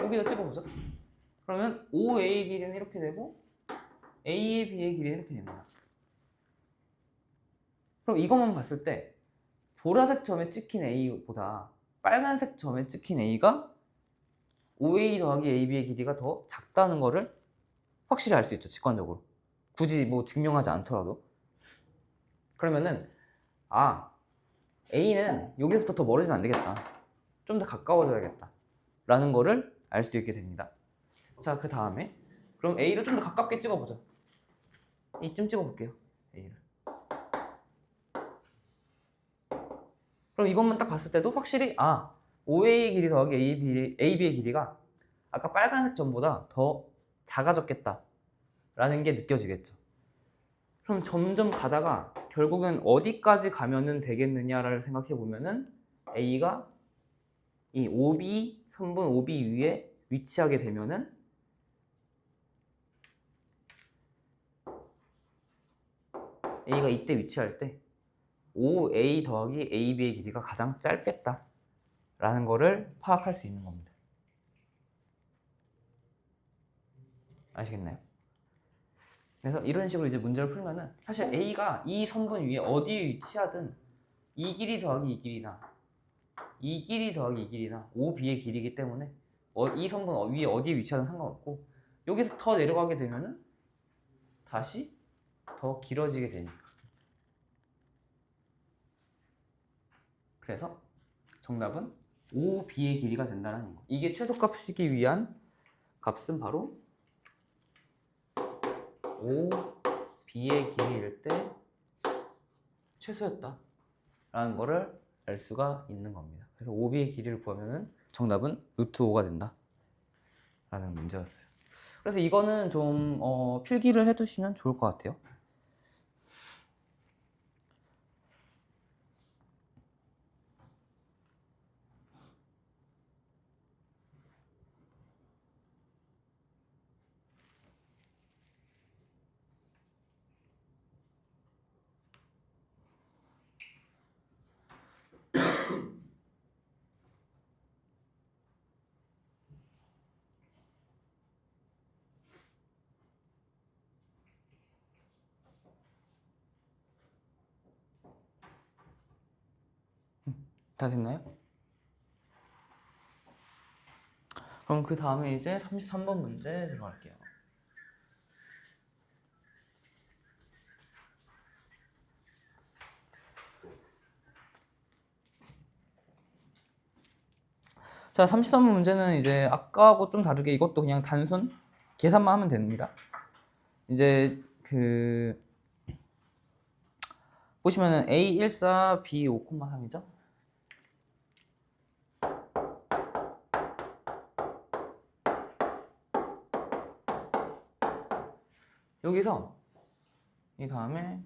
여기다 찍어보자. 그러면 OA 길이는 이렇게 되고 A의 B의 길이는 이렇게 됩니다. 그럼 이것만 봤을 때 보라색 점에 찍힌 A보다 빨간색 점에 찍힌 A가 OA 더하기 AB의 길이가 더 작다는 거를 확실히 알 수 있죠, 직관적으로. 굳이 뭐 증명하지 않더라도. 그러면은 A는 여기서부터 더 멀어지면 안 되겠다, 좀 더 가까워져야겠다 라는 거를 알 수 있게 됩니다. 자, 그 다음에 그럼 A를 좀 더 가깝게 찍어보자. 이쯤 찍어볼게요, A를. 그럼 이것만 딱 봤을 때도 확실히 OA의 길이 더하기 AB의 길이가 아까 빨간색 점보다 더 작아졌겠다 라는 게 느껴지겠죠. 그럼 점점 가다가 결국은 어디까지 가면은 되겠느냐를 생각해 보면은 A가 이 OB, 선분 OB 위에 위치하게 되면은 A가 이때 위치할 때 OA 더하기 AB의 길이가 가장 짧겠다 라는 거를 파악할 수 있는 겁니다. 아시겠나요? 그래서 이런 식으로 이제 문제를 풀면은 사실 A가 이 선분 위에 어디에 위치하든 이 길이 더하기 이 길이나 이 길이 더하기 이 길이나 OB의 길이기 때문에 이 선분 위에 어디에 위치하든 상관없고, 여기서 더 내려가게 되면은 다시 더 길어지게 되니까. 그래서 정답은 OB의 길이가 된다는 거. 이게 최소값이기 위한 값은 바로 OB의 길이일 때 최소였다 라는 거를 알 수가 있는 겁니다. 그래서 OB의 길이를 구하면 정답은 루트 5가 된다 라는 문제였어요. 그래서 이거는 좀 필기를 해두시면 좋을 것 같아요. 다 됐나요? 그럼 그 다음에 이제 33번 문제 들어갈게요. 자, 33번 문제는 이제 아까하고 좀 다르게 이것도 그냥 단순 계산만 하면 됩니다. 이제 그 보시면은 A14, B5,3이죠? 여기서 이 다음에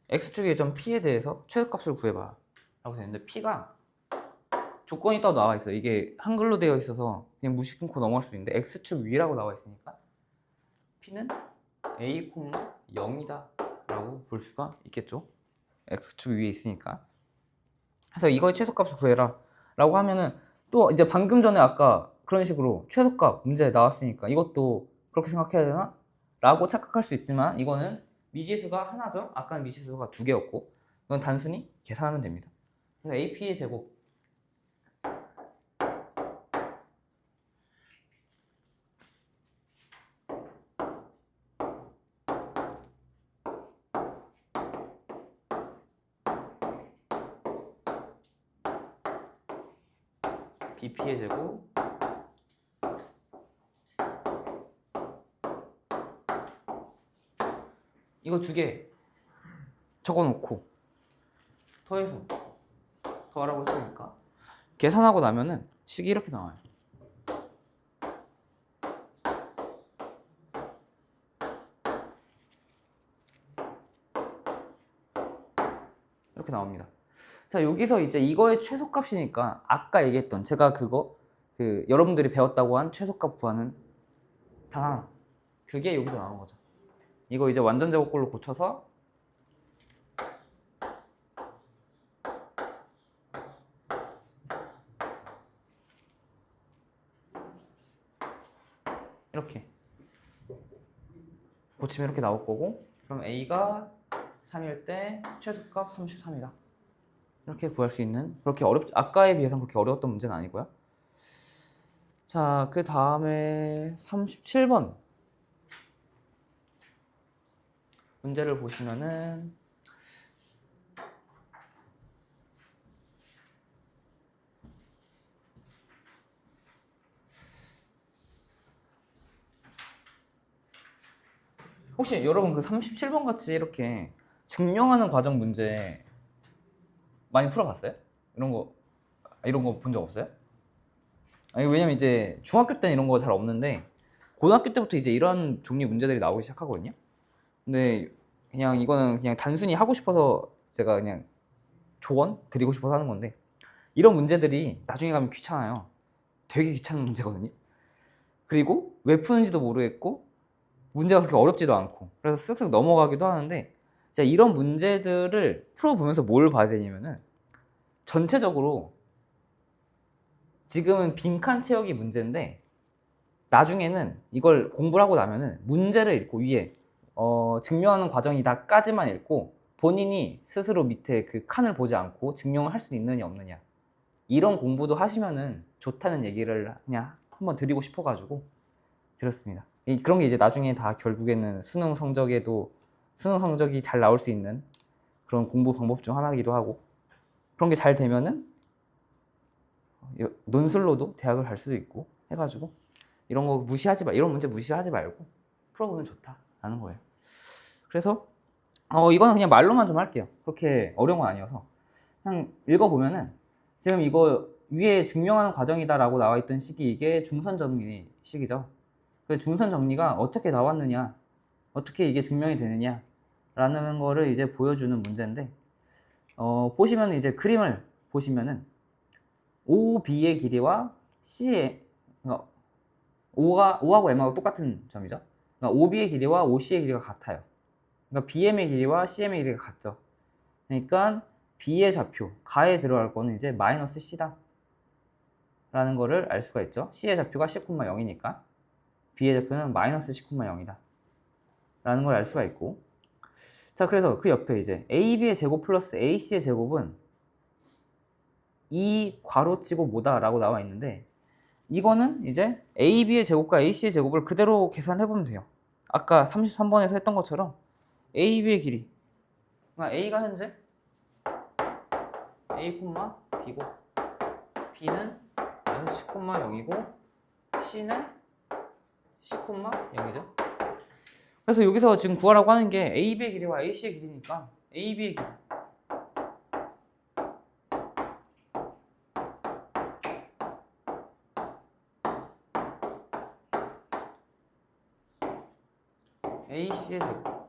x축의 점 p에 대해서 최소값을 구해봐 라고 되는데 p가 조건이 또 나와 있어요. 이게 한글로 되어 있어서 그냥 무시 끊고 넘어갈 수 있는데 x축 위라고 나와 있으니까 p는 a, 0이다 라고 볼 수가 있겠죠. x축 위에 있으니까. 그래서 이거의 최소값을 구해라 라고 하면은 또 이제 방금 전에 아까 그런 식으로 최소값 문제 나왔으니까 이것도 그렇게 생각해야 되나? 라고 착각할 수 있지만 이거는 미지수가 하나죠. 아까는 미지수가 두 개였고 이건 단순히 계산하면 됩니다. 그래서 AP의 제곱 BP의 제곱 이거 두 개 적어놓고 더해서 더하라고 했으니까 계산하고 나면은 식이 이렇게 나와요. 이렇게 나옵니다. 자, 여기서 이제 이거의 최소값이니까 아까 얘기했던 제가 여러분들이 배웠다고 한 최소값 구하는 단 하나 그게 여기서 나온 거죠. 이거 이제 완전 제곱꼴로 고쳐서 이렇게 고치면 이렇게 나올 거고 그럼 A가 3일 때 최소값 33이다 이렇게 구할 수 있는 아까에 비해서는 그렇게 어려웠던 문제는 아니고요. 자, 그 다음에 37번 문제를 보시면은 혹시 여러분 그 37번 같이 이렇게 증명하는 과정 문제 많이 풀어봤어요? 이런 거 본 적 없어요? 아니, 왜냐면 이제 중학교 때는 이런 거 잘 없는데 고등학교 때부터 이제 이런 종류 문제들이 나오기 시작하거든요. 근데 그냥 이거는 그냥 단순히 하고 싶어서 제가 그냥 조언 드리고 싶어서 하는 건데 이런 문제들이 나중에 가면 귀찮아요. 되게 귀찮은 문제거든요. 그리고 왜 푸는지도 모르겠고 문제가 그렇게 어렵지도 않고 그래서 쓱쓱 넘어가기도 하는데 제가 이런 문제들을 풀어보면서 뭘 봐야 되냐면은 전체적으로 지금은 빈칸 채우기 문제인데 나중에는 이걸 공부를 하고 나면은 문제를 읽고 위에 증명하는 과정이다까지만 읽고 본인이 스스로 밑에 그 칸을 보지 않고 증명을 할 수 있느냐 없느냐 이런 공부도 하시면은 좋다는 얘기를 그냥 한번 드리고 싶어가지고 드렸습니다. 그런 게 이제 나중에 다 결국에는 수능 성적이 잘 나올 수 있는 그런 공부 방법 중 하나이기도 하고 그런 게 잘 되면은 논술로도 대학을 갈 수도 있고 해가지고 이런 문제 무시하지 말고 풀어보면 좋다라는 거예요. 그래서 이거는 그냥 말로만 좀 할게요. 그렇게 어려운 건 아니어서 그냥 읽어보면은 지금 이거 위에 증명하는 과정이다라고 나와 있던 식이 이게 중선 정리 식이죠. 그 중선 정리가 어떻게 나왔느냐, 어떻게 이게 증명이 되느냐 라는 거를 이제 보여주는 문제인데 보시면 이제 그림을 보시면은 OB의 길이와 C의 그러니까 O하고 M하고 똑같은 점이죠. 그러니까 OB의 길이와 OC의 길이가 같아요. 그러니까 BM의 길이와 CM의 길이가 같죠. 그러니까 B의 좌표, 가에 들어갈 거는 이제 마이너스 C다 라는 거를 알 수가 있죠. C의 좌표가 10,0이니까 B의 좌표는 마이너스 10,0이다 라는 걸 알 수가 있고 자, 그래서 그 옆에 이제 AB의 제곱 플러스 AC의 제곱은 이 괄호치고 뭐다 라고 나와 있는데 이거는 이제 AB의 제곱과 AC의 제곱을 그대로 계산해보면 돼요. 아까 33번에서 했던 것처럼 AB의 길이 그러니까 A가 현재 A, B고 B는 마이너스 10,0이고 C는 C,0이죠. 그래서 여기서 지금 구하라고 하는 게 AB의 길이와 AC의 길이니까 AB의 길이 AC의 제곱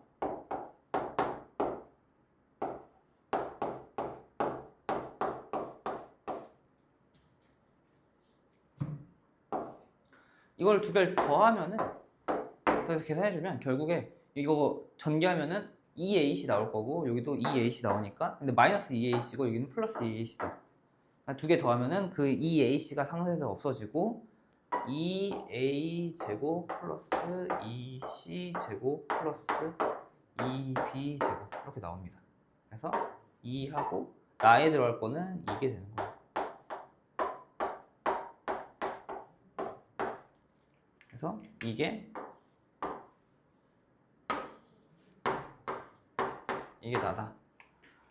이걸 두 개를 더하면은 그래서 계산해주면 결국에 이거 전개하면은 2AC 나올 거고 여기도 2AC 나오니까 근데 마이너스 2AC고 여기는 플러스 2AC죠. 두 개 더하면은 그 2AC가 상세에서 없어지고 2A 제곱 플러스 2C 제곱 플러스 2B 제곱 이렇게 나옵니다. 그래서 2하고 나에 들어갈 거는 이게 되는 거예요. 그래서 이게 나다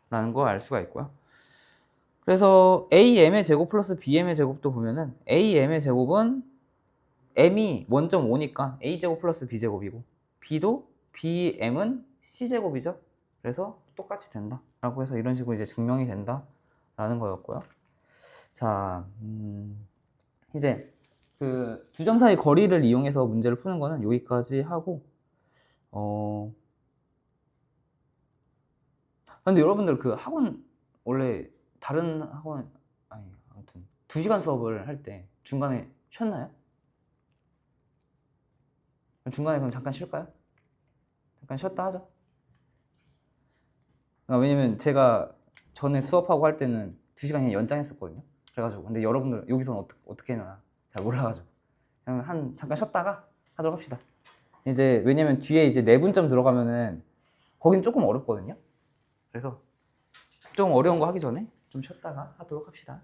라는 거 알 수가 있고요. 그래서 AM의 제곱 플러스 BM의 제곱도 보면은 AM의 제곱은 M이 1.5니까 A제곱 플러스 B제곱이고 B도 BM은 C제곱이죠. 그래서 똑같이 된다 라고 해서 이런 식으로 이제 증명이 된다 라는 거였고요. 자, 이제 그 두 점 사이 거리를 이용해서 문제를 푸는 거는 여기까지 하고 근데 여러분들 그 학원 원래 다른 학원 아니 아무튼 2시간 수업을 할 때 중간에 쉬었나요? 중간에 그럼 잠깐 쉴까요? 잠깐 쉬었다 하죠. 왜냐면 제가 전에 수업하고 할 때는 2시간 그냥 연장했었거든요. 그래가지고 근데 여러분들 여기서는 어떻게 해나 잘 몰라가지고 그냥 잠깐 쉬었다가 하도록 합시다. 이제 왜냐면 뒤에 이제 내분점 들어가면은 거긴 조금 어렵거든요. 그래서 좀 어려운 거 하기 전에 좀 쉬었다가 하도록 합시다.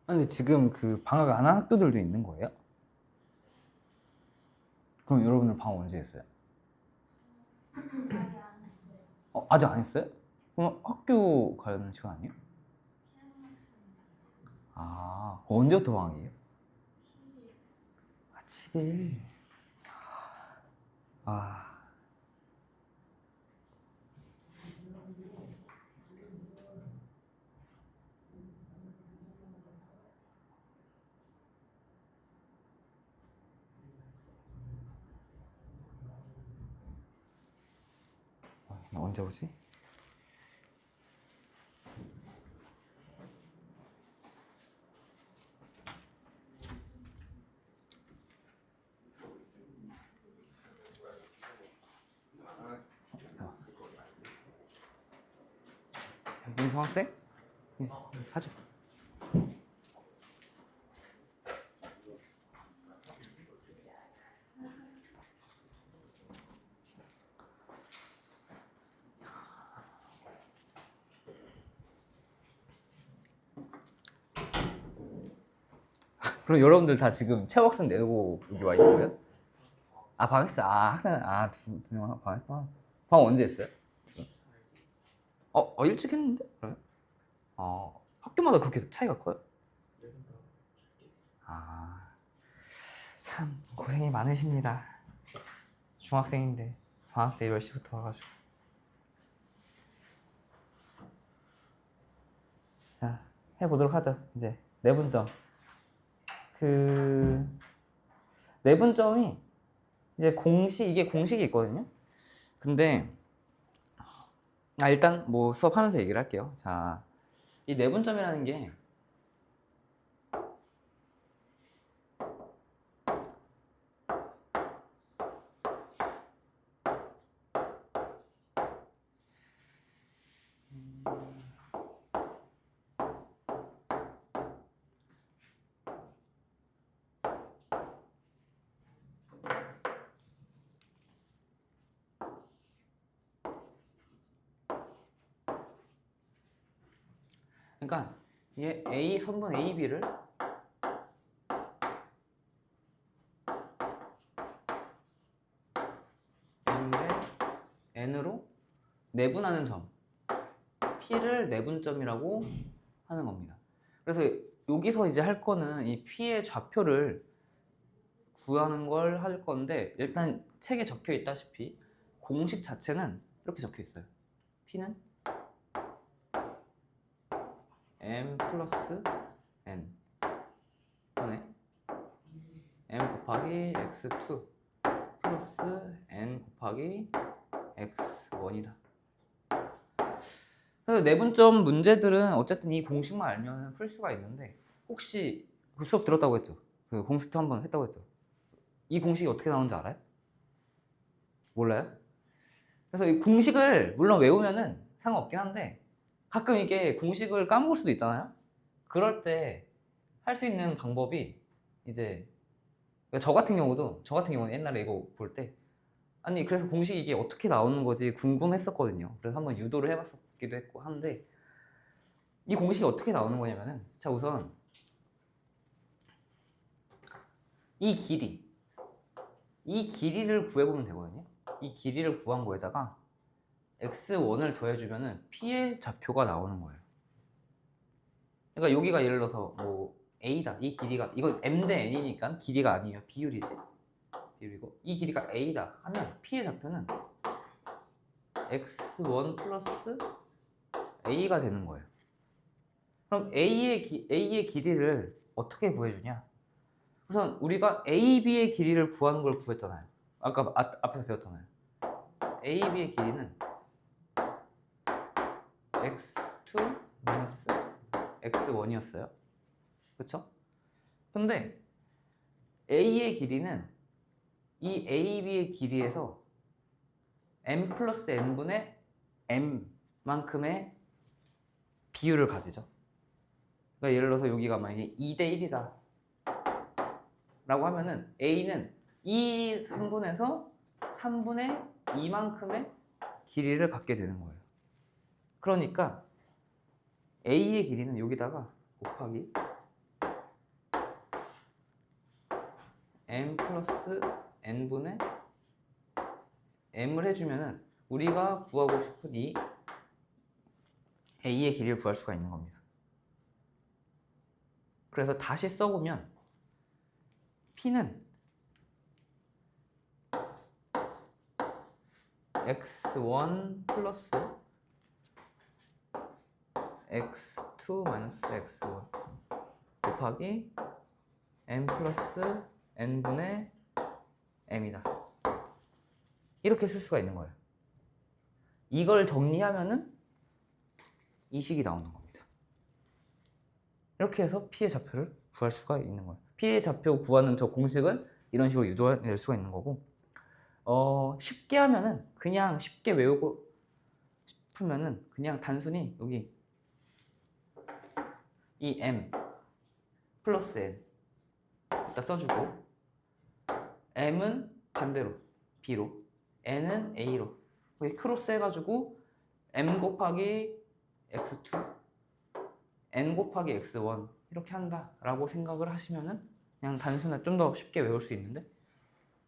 근데 지금 그 방학 안 한 학교들도 있는 거예요? 그럼 여러분들 방학 언제 했어요? 아직 안 했어요. 아직 안 했어요? 그럼 학교 가는 시간 아니에요? 체험학생 있어요. 그럼 언제부터 방학이에요? 7일. 7일. 아. 나 언제 오지? 윤성 학생? 네, 하죠. 그럼 여러분들 다 지금 체육학생 내고 여기 와 있어요? 방했어. 학생, 두 명 방했구나. 방 언제 했어요? 일찍 했는데? 그래? 학교마다 그렇게 차이가 커요? 참 고생이 많으십니다. 중학생인데 방학 때 10시부터 와가지고. 자, 해보도록 하죠. 이제 내분점. 그 내분점이 이제 이게 공식이 있거든요. 근데 일단 뭐 수업하면서 얘기를 할게요. 자, 이 내분점이라는 게 그러니까 얘 A 선분 AB를 M 대 N으로 내분하는 점 P를 내분점이라고 하는 겁니다. 그래서 여기서 이제 할 거는 이 P의 좌표를 구하는 걸 할 건데, 일단 책에 적혀 있다시피 공식 자체는 이렇게 적혀 있어요. P는 M 플러스 N 분의 M 곱하기 X2 플러스 N 곱하기 X1이다. 그래서 내분점 문제들은 어쨌든 이 공식만 알면 풀 수가 있는데, 혹시 그 수업 들었다고 했죠? 그 공스트 한번 했다고 했죠? 이 공식이 어떻게 나오는지 알아요? 몰라요? 그래서 이 공식을 물론 외우면은 상관없긴 한데, 가끔 이게 공식을 까먹을 수도 있잖아요? 그럴 때 할 수 있는 방법이 이제, 그러니까 저 같은 경우는 옛날에 이거 볼 때, 아니 그래서 공식이 이게 어떻게 나오는 거지 궁금했었거든요. 그래서 한번 유도를 해봤기도 했고 한데, 이 공식이 어떻게 나오는 거냐면은, 자 우선 이 길이를 구해보면 되거든요. 이 길이를 구한 거에다가 x1을 더해주면은 p의 좌표가 나오는 거예요. 그러니까 여기가 예를 들어서 뭐 a다, 이 길이가, 이거 m 대 n이니까 길이가 아니에요, 비율이지, 비율이고, 이 길이가 a다 하면 p의 좌표는 x1 플러스 a가 되는 거예요. 그럼 a의 길이를 어떻게 구해주냐? 우선 우리가 AB의 길이를 구하는 걸 구했잖아요. 아까 앞에서 배웠잖아요. AB의 길이는 x2 마이너스 x1이었어요. 그쵸? 근데 A의 길이는 이 AB의 길이에서 m 플러스 n분의 m만큼의 비율을 가지죠. 그러니까 예를 들어서 여기가 만약에 2대 1이다 라고 하면은 A는 이 3분에서 3분의 2만큼의 길이를 갖게 되는 거예요. 그러니까 A의 길이는 여기다가 곱하기 m 플러스 n분의 m을 해주면은 우리가 구하고 싶은 이 a의 길이를 구할 수가 있는 겁니다. 그래서 다시 써보면 p는 x1 플러스 x2 마이너스 x1 곱하기 m 플러스 n분의 m이다. 이렇게 쓸 수가 있는 거예요. 이걸 정리하면은 이 식이 나오는 겁니다. 이렇게 해서 p의 좌표를 구할 수가 있는 거예요. p의 좌표 구하는 저 공식을 이런 식으로 유도해낼 수가 있는 거고, 쉽게 하면은 그냥 쉽게 외우고 싶으면은 그냥 단순히 여기 이 m 플러스 n 일단 써주고, m은 반대로 b로, n은 a로 여기 크로스 해가지고 m 곱하기 x2 n 곱하기 x1 이렇게 한다라고 생각을 하시면은 그냥 단순한 좀 더 쉽게 외울 수 있는데,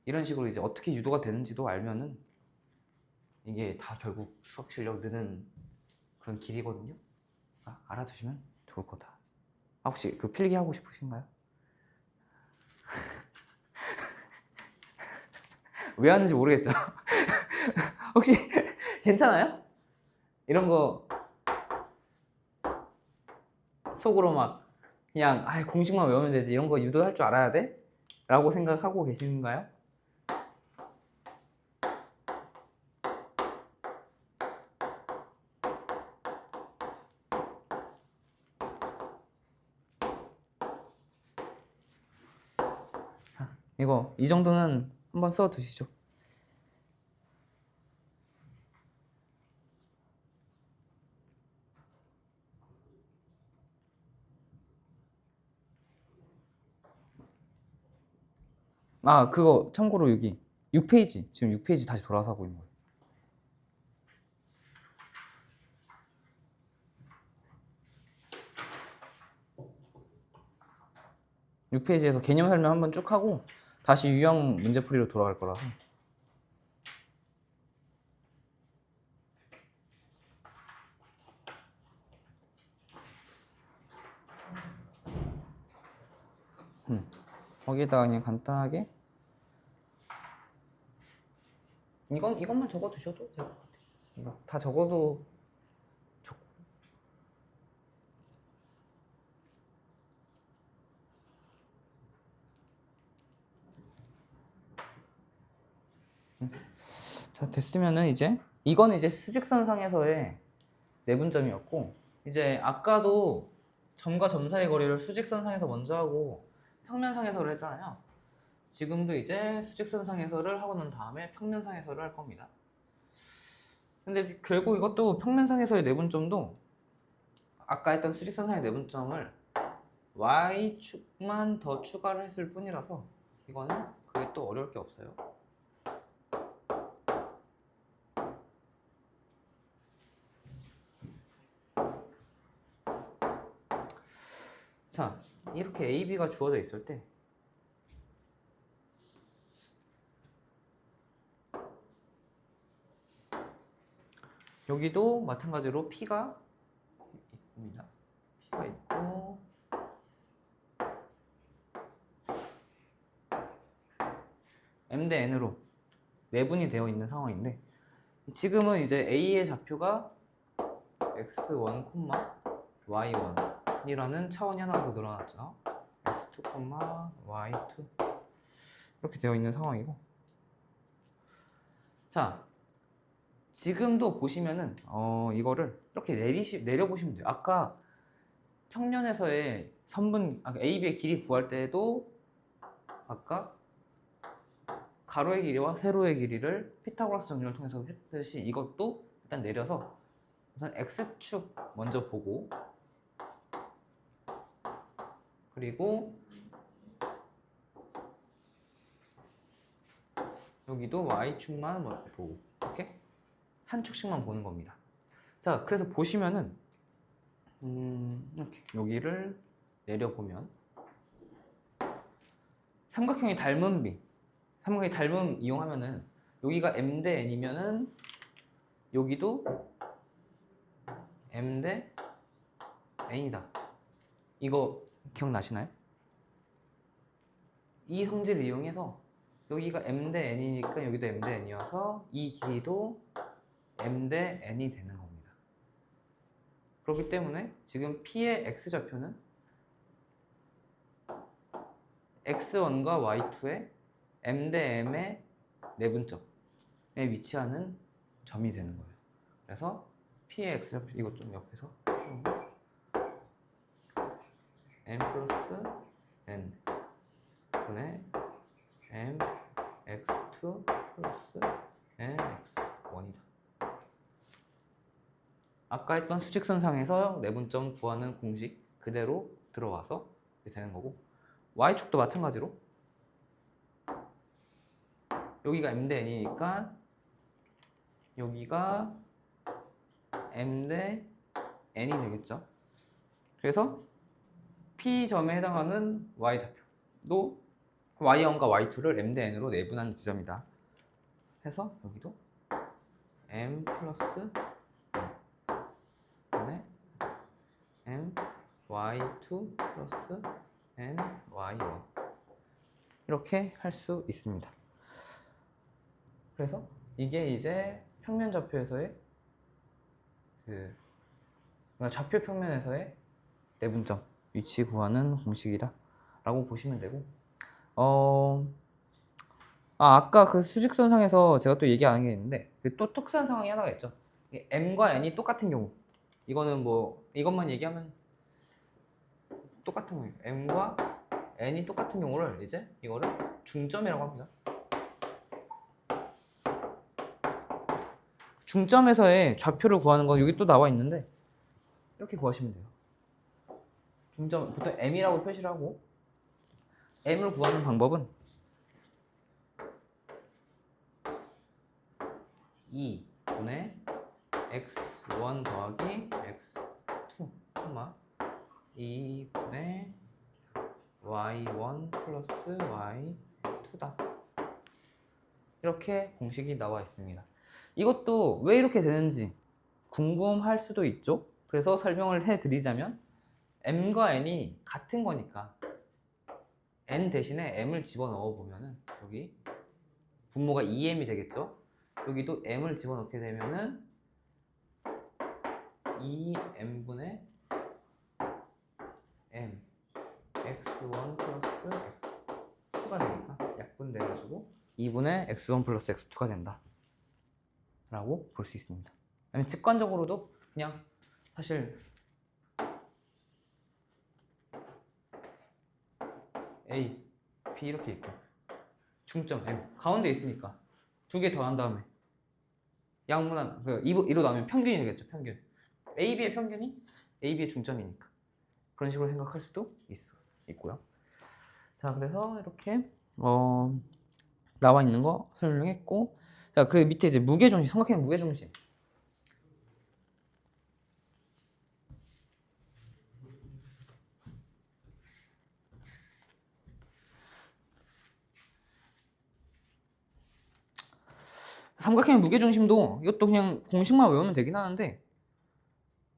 이런 식으로 이제 어떻게 유도가 되는지도 알면은 이게 다 결국 수학 실력 느는 그런 길이거든요. 알아두시면 좋을 거다. 혹시 그 필기 하고 싶으신가요? 왜 하는지 모르겠죠? 혹시 괜찮아요? 이런 거 속으로 막 그냥 공식만 외우면 되지 이런 거 유도할 줄 알아야 돼? 라고 생각하고 계신가요? 이거 이 정도는 한번 써 두시죠. 그거 참고로 여기 6페이지, 지금 6페이지 다시 돌아서 하고 있는 거예요. 6페이지에서 개념 설명 한번 쭉 하고 다시 유형 문제풀이로 돌아갈 거라서. 거기에다가 그냥 간단하게 이것만 적어 두셔도 될 것 같아요. 이거 다 적어도 좋고. 자, 됐으면은 이제 이거는 이제 수직선상에서의 내분점이었고, 이제 아까도 점과 점 사이 거리를 수직선상에서 먼저 하고 평면상에서를 했잖아요. 지금도 이제 수직선상에서를 하고 난 다음에 평면상에서를 할 겁니다. 근데 결국 이것도 평면상에서의 내분점도 아까 했던 수직선상의 내분점을 y축만 더 추가를 했을 뿐이라서 이거는 그게 또 어려울 게 없어요. 자, 이렇게 A, B가 주어져 있을 때 여기도 마찬가지로 P가 있습니다. P가 있고 M 대 N으로 내분이 되어 있는 상황인데, 지금은 이제 A의 좌표가 x1, y1 이라는 차원이 하나 더 늘어났죠. x2, y2 이렇게 되어 있는 상황이고, 자, 지금도 보시면은 이거를 이렇게 내려보시면 돼요. 아까 평면에서의 선분 A, B의 길이 구할 때도 아까 가로의 길이와 세로의 길이를 피타고라스 정리를 통해서 했듯이 이것도 일단 내려서 우선 X축 먼저 보고, 그리고 여기도 Y축만 먼저 보고 이렇게 한 축씩만 보는 겁니다. 자, 그래서 보시면은 이렇게 여기를 내려보면 삼각형이 닮은 비, 삼각형이 닮음 이용하면은 여기가 m 대 n이면은 여기도 m 대 n이다. 이거 기억나시나요? 이 성질을 이용해서 여기가 m 대 n이니까 여기도 m 대 n이어서 이 길이도 m 대 n이 되는 겁니다. 그렇기 때문에 지금 P의 x좌표는 x1과 y2의 m 대 m의 내분점에 위치하는 점이 되는 거예요. 그래서 P의 x좌표, 이것 좀 옆에서 m 플러스 n 분의 m x2 플러스 n x1이다. 아까 했던 수직선상에서 내분점 구하는 공식 그대로 들어와서 이렇게 되는 거고, y축도 마찬가지로 여기가 m 대 n이니까 여기가 m 대 n이 되겠죠. 그래서 P점에 해당하는 y좌표도 y1과 y2를 m 대 n으로 내분한 지점이다. 해서 여기도 m 플러스 n분의 m y2 플러스 n y1 이렇게 할 수 있습니다. 그래서 이게 이제 평면좌표에서의 그러니까 좌표 평면에서의 내분점 위치 구하는 공식이다 라고 보시면 되고, 아까 그 수직선상에서 제가 또 얘기 안 한 게 있는데 또 특수한 상황이 하나가 있죠. m과 n이 똑같은 경우, 이거는 뭐 이것만 얘기하면 똑같은 거예요. m과 n이 똑같은 경우를 이제 이거를 중점이라고 합니다. 중점에서의 좌표를 구하는 건 여기 또 나와 있는데 이렇게 구하시면 돼요. 중점 보통 m이라고 표시를 하고, m을 구하는 방법은 2분의 x1 더하기 x2, 2분의 y1 플러스 y2다. 이렇게 공식이 나와 있습니다. 이것도 왜 이렇게 되는지 궁금할 수도 있죠. 그래서 설명을 해드리자면, m과 n이 같은 거니까 n 대신에 m을 집어넣어 보면은 여기 분모가 2m이 되겠죠. 여기도 m을 집어넣게 되면은 2m분의 m x1 플러스 x2가 되니까 약분돼가지고 2분의 x1 플러스 x2가 된다 라고 볼 수 있습니다. 아니면 직관적으로도 그냥 사실 A, B 이렇게 있고 중점 M 가운데 있으니까 두 개 더한 다음에 양분하면 그 2로 나누면 평균이 되겠죠. 평균 A, B의 평균이 A, B의 중점이니까 그런 식으로 생각할 수도 있고요. 자, 그래서 이렇게 나와 있는 거 설명했고, 자, 그 밑에 이제 무게중심, 삼각형 무게중심. 삼각형 무게중심도 이것도 그냥 공식만 외우면 되긴 하는데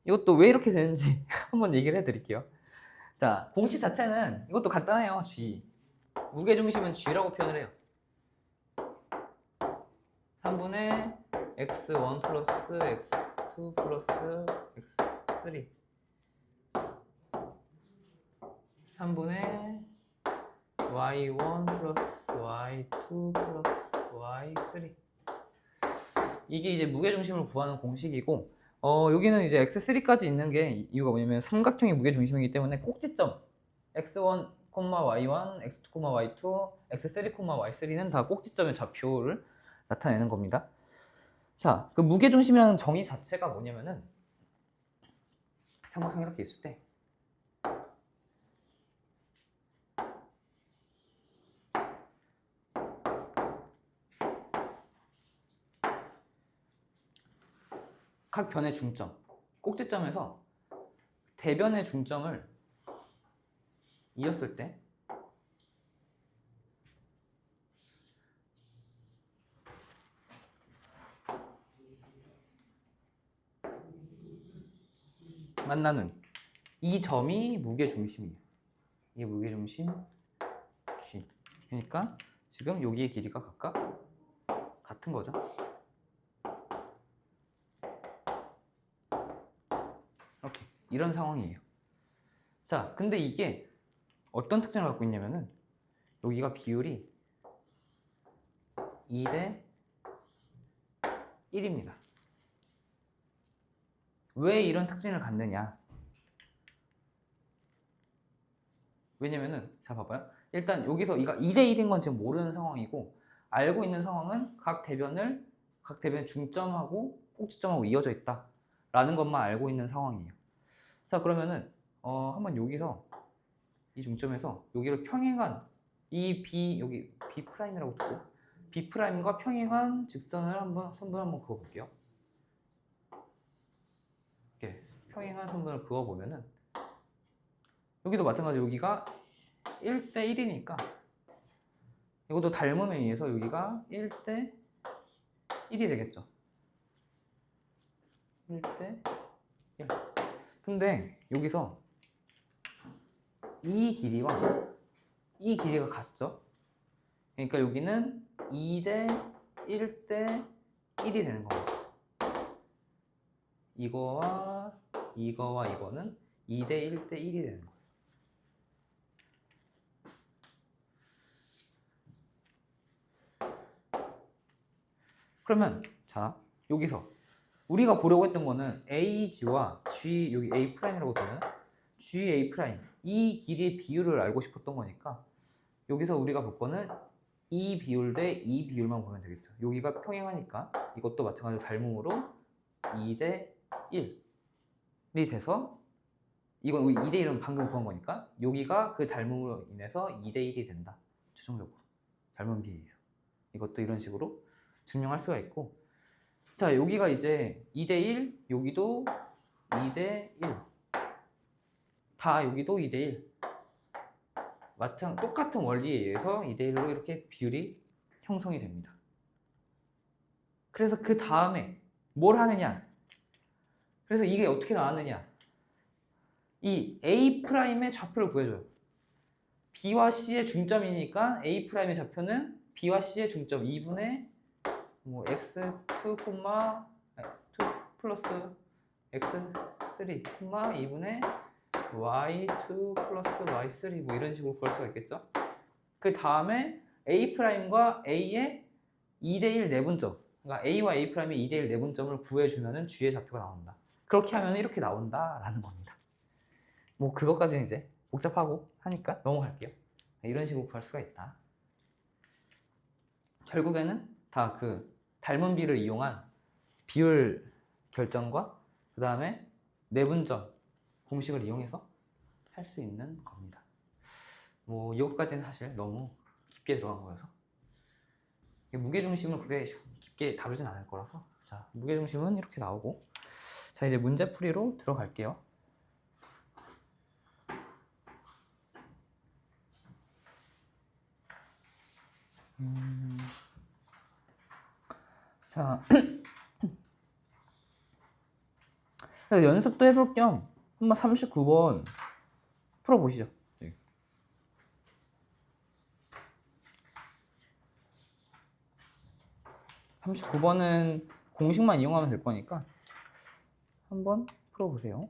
이것도 왜 이렇게 되는지 한번 얘기를 해드릴게요. 자, 공식 자체는 이것도 간단해요. G. 무게중심은 G라고 표현을 해요. 3분의 x1 플러스 x2 플러스 x3 3분의 y1 플러스 y2 플러스 y3 이게 이제 무게중심을 구하는 공식이고, 여기는 이제 x3까지 있는 게 이유가 뭐냐면 삼각형이 무게중심이기 때문에 꼭지점 x1, y1, x2, y2, x3, y3는 다 꼭지점의 좌표를 나타내는 겁니다. 자, 그 무게중심이라는 정의 자체가 뭐냐면은 삼각형이 이렇게 있을 때 각 변의 중점, 꼭지점에서 대변의 중점을 이었을 때 만나는 이 점이 무게중심이에요. 이게 무게중심 G. 그러니까 지금 여기의 길이가 각각 같은 거죠. 이렇게 이런 상황이에요. 자, 근데 이게 어떤 특징을 갖고 있냐면은 여기가 비율이 2대 1입니다. 왜 이런 특징을 갖느냐? 왜냐면은 자 봐봐요. 일단 여기서 이가 2대 1인 건 지금 모르는 상황이고 알고 있는 상황은 각 대변의 중점하고 꼭지점하고 이어져 있다라는 것만 알고 있는 상황이에요. 자 그러면은 한번 여기서 이 중점에서 여기를 평행한 이 B 여기 B 프라임이라고 두고 B 프라임과 평행한 직선을 선분 한번 그어볼게요. 이렇게 평행한 선분을 그어보면은 여기도 마찬가지로 여기가 1대 1이니까 이것도 닮음에 의해서 여기가 1대 1이 되겠죠. 1대 1. 근데 여기서 이 길이가 같죠? 그러니까 여기는 2대 1대 1이 되는 겁니다. 이거와 이거는 2대 1대 1이 되는 거예요. 그러면 자 여기서 우리가 보려고 했던 거는 AG와 G 여기 A'이라고 되면 GA' 이 길이의 비율을 알고 싶었던 거니까 여기서 우리가 볼 거는 이 비율 대 이 비율만 보면 되겠죠. 여기가 평행하니까 이것도 마찬가지로 닮음으로 2대 1이 돼서 이건 2대 1은 방금 구한 거니까 여기가 그 닮음으로 인해서 2대 1이 된다. 최종적으로 닮음 비례해서 이것도 이런 식으로 증명할 수가 있고 자 여기가 이제 2대 1 여기도 2대 1 다 여기도 2대 1 똑같은 원리에 의해서 2대 1로 이렇게 비율이 형성이 됩니다. 그래서 그 다음에 뭘 하느냐 그래서 이게 어떻게 나왔느냐 이 A'의 좌표를 구해줘요. B와 C의 중점이니까 A'의 좌표는 B와 C의 중점 2분의 뭐 x2, 2 플러스 x3, 2분의 y2 플러스 y3 뭐 이런 식으로 구할 수가 있겠죠. 그 다음에 A'과 A의 2대1 내분점 그러니까 A와 A'의 2대1 내분점을 구해주면 G의 좌표가 나온다. 그렇게 하면 이렇게 나온다라는 겁니다. 뭐 그것까지는 이제 복잡하고 하니까 넘어갈게요. 이런 식으로 구할 수가 있다. 결국에는 다 그 닮은 비를 이용한 비율 결정과 그 다음에 내분점 공식을 이용해서 할 수 있는 겁니다. 뭐 이것까지는 사실 너무 깊게 들어간 거여서 무게중심을 그렇게 깊게 다루진 않을 거라서 자 무게중심은 이렇게 나오고 자 이제 문제풀이로 들어갈게요. 자 그래서 연습도 해볼 겸 한번 39번 풀어보시죠. 39번은 공식만 이용하면 될 거니까 한번 풀어보세요.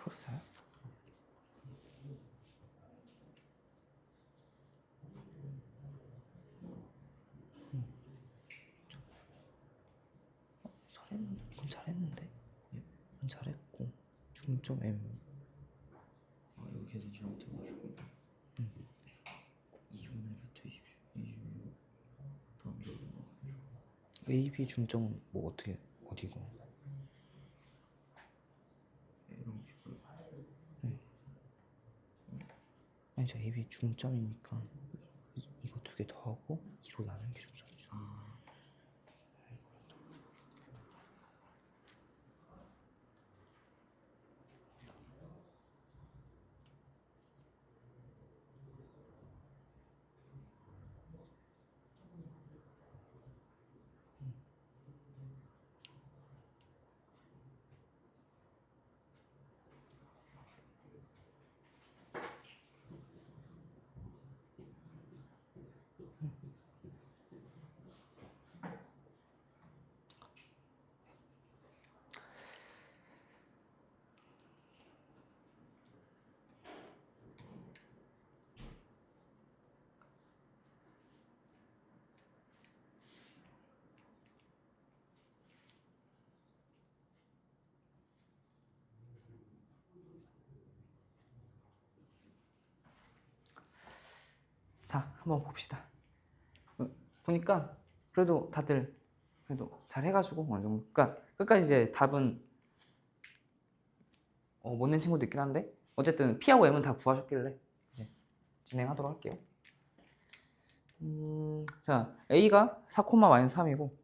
풀었어요? 이건 잘했는데. 이건 잘했고 중점 M. 이거 계속 잘못해가지고 2분의 루트 20 다음 적으로 나와가지고 A, B 중점은 뭐 어디고? A랑 B가 아니 저 A, B 중점이니까 이거 두 개 더하고 2로 나누는 게 중점이죠. 자, 한번 봅시다. 보니까 그래도 다들 그래도 잘 해가지고 어느 정도. 그러니까 끝까지 이제 답은 못 낸 친구도 있긴 한데 어쨌든 P하고 M은 다 구하셨길래 이제 진행하도록 할게요. 자, A가 4,-3이고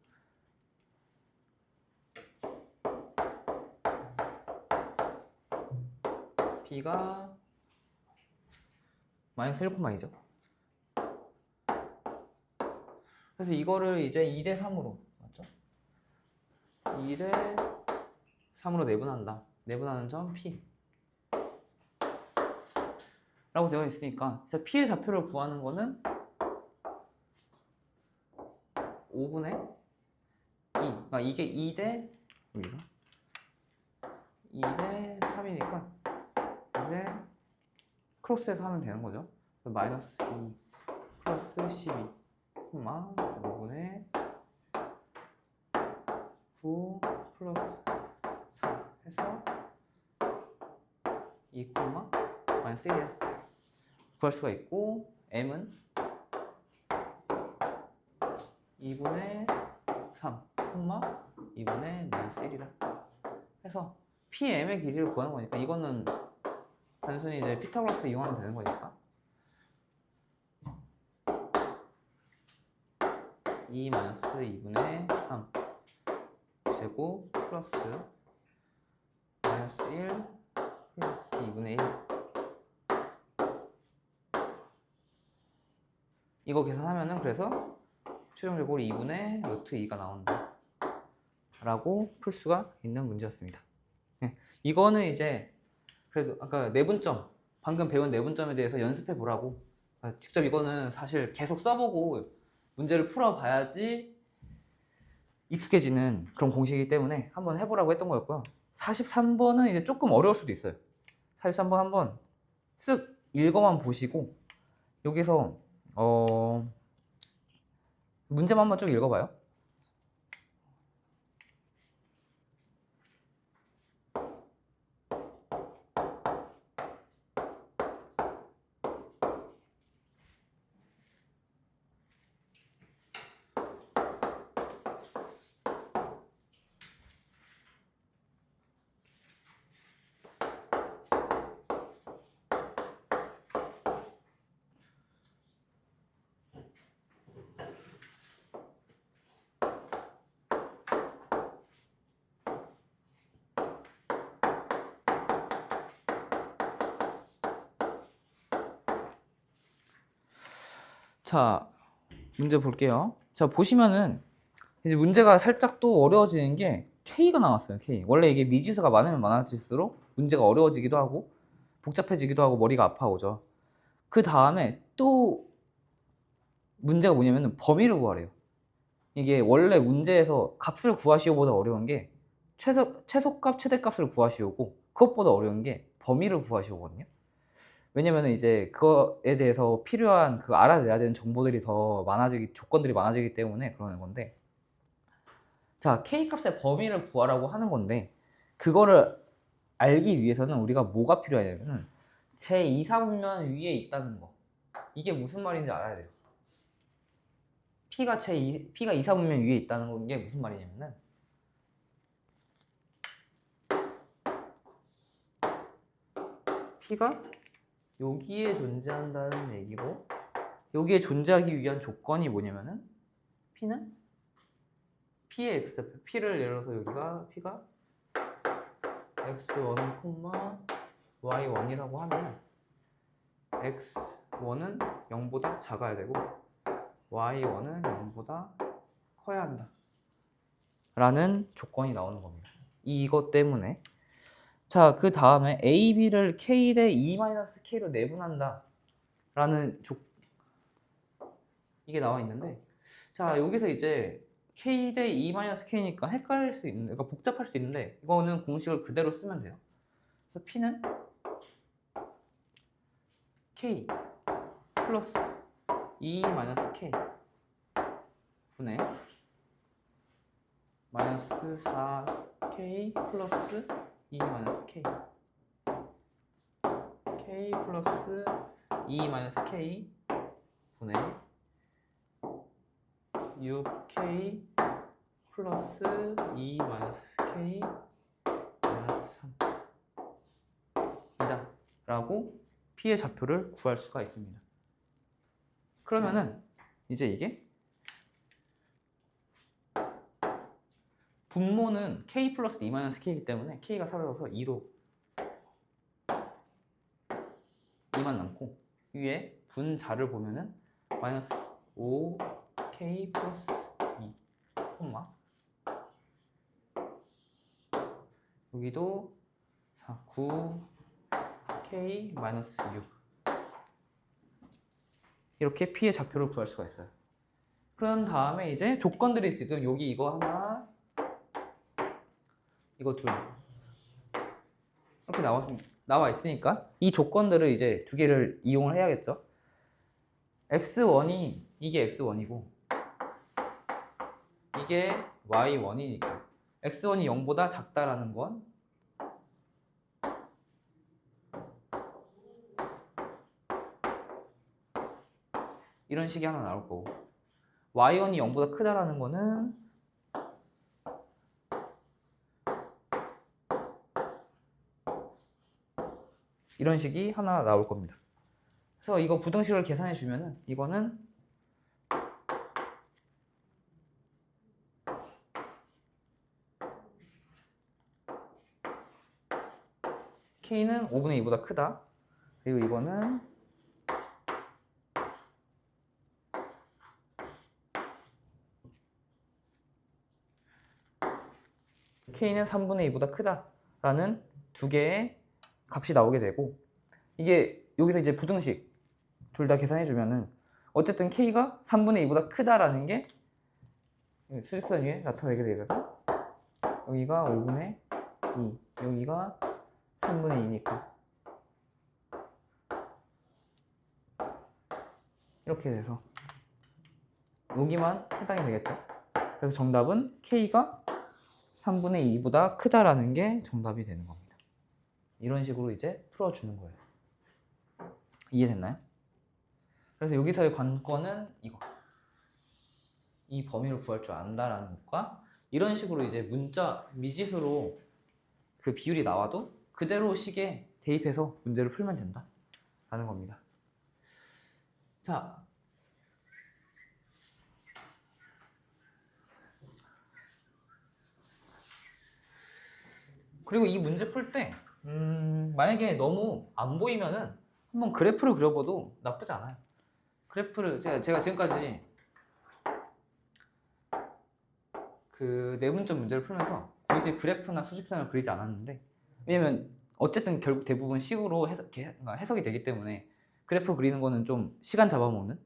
B가 -1,2죠. 그래서 이거를 이제 2대 3으로 맞죠? 2대 3으로 내분한다. 내분하는 점 P 라고 되어 있으니까 그래서 P의 좌표를 구하는 거는 5분의 2. 그러니까 이게 2대 여기가 2대 3이니까 이제 크로스해서 하면 되는 거죠. 마이너스 2 플러스 12 5분의 9 플러스 3 해서 2, 마이너스 1 구할 수가 있고 m은 2분의 3, 2분의 마이너스 1이다 해서 PM의 길이를 구하는 거니까 이거는 단순히 이제 피타고라스 이용하면 되는 거니까 2 마이너스 2분의 3 제곱 플러스 마이너스 1 플러스 2분의 1 이거 계산하면은 그래서 최종 제곱이 2분의 루트 2가 나온다 라고 풀 수가 있는 문제였습니다. 네, 이거는 이제 그래도 아까 내분점 방금 배운 내분점에 대해서 연습해 보라고 직접 이거는 사실 계속 써보고 문제를 풀어봐야지 익숙해지는 그런 공식이기 때문에 한번 해보라고 했던 거였고요. 43번은 이제 조금 어려울 수도 있어요. 43번 한번 쓱 읽어만 보시고 여기서 문제만 한번 쭉 읽어봐요. 자, 문제 볼게요. 자, 보시면은 이제 문제가 살짝 또 어려워지는 게 K가 나왔어요. K. 원래 이게 미지수가 많으면 많아질수록 문제가 어려워지기도 하고 복잡해지기도 하고 머리가 아파오죠. 그 다음에 또 문제가 뭐냐면은 범위를 구하래요. 이게 원래 문제에서 값을 구하시오보다 어려운 게 최소값, 최대값을 구하시오고 그것보다 어려운 게 범위를 구하시거든요. 왜냐면은 이제 그거에 대해서 필요한 그 알아내야 되는 정보들이 더 많아지기, 조건들이 많아지기 때문에 그러는 건데, 자, K 값의 범위를 구하라고 하는 건데, 그거를 알기 위해서는 우리가 뭐가 필요하냐면은 제2사분면 위에 있다는 거. 이게 무슨 말인지 알아야 돼요. P가 2사분면 위에 있다는 게 무슨 말이냐면은, P가 여기에 존재한다는 얘기고, 여기에 존재하기 위한 조건이 뭐냐면은 P는 P의 X좌표, P를 예를 들어서 여기가 P가 X1, Y1이라고 하면 X1은 0보다 작아야 되고 Y1은 0보다 커야 한다 라는 조건이 나오는 겁니다. 이것 때문에 자, 그 다음에 A, B를 K 대 E-K로 내분한다 라는 이게 나와 있는데, 자, 여기서 이제 K 대 E-K니까 헷갈릴 수 있는, 그러니까 복잡할 수 있는데, 이거는 공식을 그대로 쓰면 돼요. 그래서 P는 K 플러스 E-K 분의 마이너스 4K 플러스 E-K K 플러스 E-K 분의 6K 플러스 E-K 마이너스 3이다 라고 P의 좌표를 구할 수가 있습니다. 그러면은 이제 이게 분모는 K 플러스 E-K이기 때문에 K가 사라져서 2로 2만 남고, 위에 분자를 보면은 마이너스 5K 플러스 2 콤마, 여기도 9K 마이너스 6, 이렇게 P의 좌표를 구할 수가 있어요. 그런 다음에 이제 조건들이 지금 여기 이거 하나, 이거 둘 이렇게 나와 있으니까 이 조건들을 이제 두 개를 이용을 해야겠죠. X1이 이게 X1이고 이게 Y1이니까 X1이 0보다 작다라는 건 이런 식이 하나 나올 거고, Y1이 0보다 크다라는 거는 이런 식이 하나 나올 겁니다. 그래서 이거 부등식을 계산해 주면은 이거는 K는 5분의 2보다 크다. 그리고 이거는 K는 3분의 2보다 크다라는 두 개의 값이 나오게 되고, 이게 여기서 이제 부등식 둘 다 계산해 주면은 어쨌든 K가 3분의 2보다 크다라는 게 수직선 위에 나타나게 되거든. 여기가 5분의 2, 여기가 3분의 2니까 이렇게 돼서 여기만 해당이 되겠죠. 그래서 정답은 K가 3분의 2보다 크다라는 게 정답이 되는 겁니다. 이런 식으로 이제 풀어주는 거예요. 이해됐나요? 그래서 여기서의 관건은 이거, 이 범위를 구할 줄 안다라는 것과, 이런 식으로 이제 문자 미지수로 그 비율이 나와도 그대로 식에 대입해서 문제를 풀면 된다 라는 겁니다. 자, 그리고 이 문제 풀 때 만약에 너무 안 보이면은 한번 그래프를 그려봐도 나쁘지 않아요. 그래프를 제가 지금까지 그 내분점 문제를 풀면서 굳이 그래프나 수직선을 그리지 않았는데, 왜냐면 어쨌든 결국 대부분 식으로 해석이 되기 때문에 그래프 그리는 거는 좀 시간 잡아먹는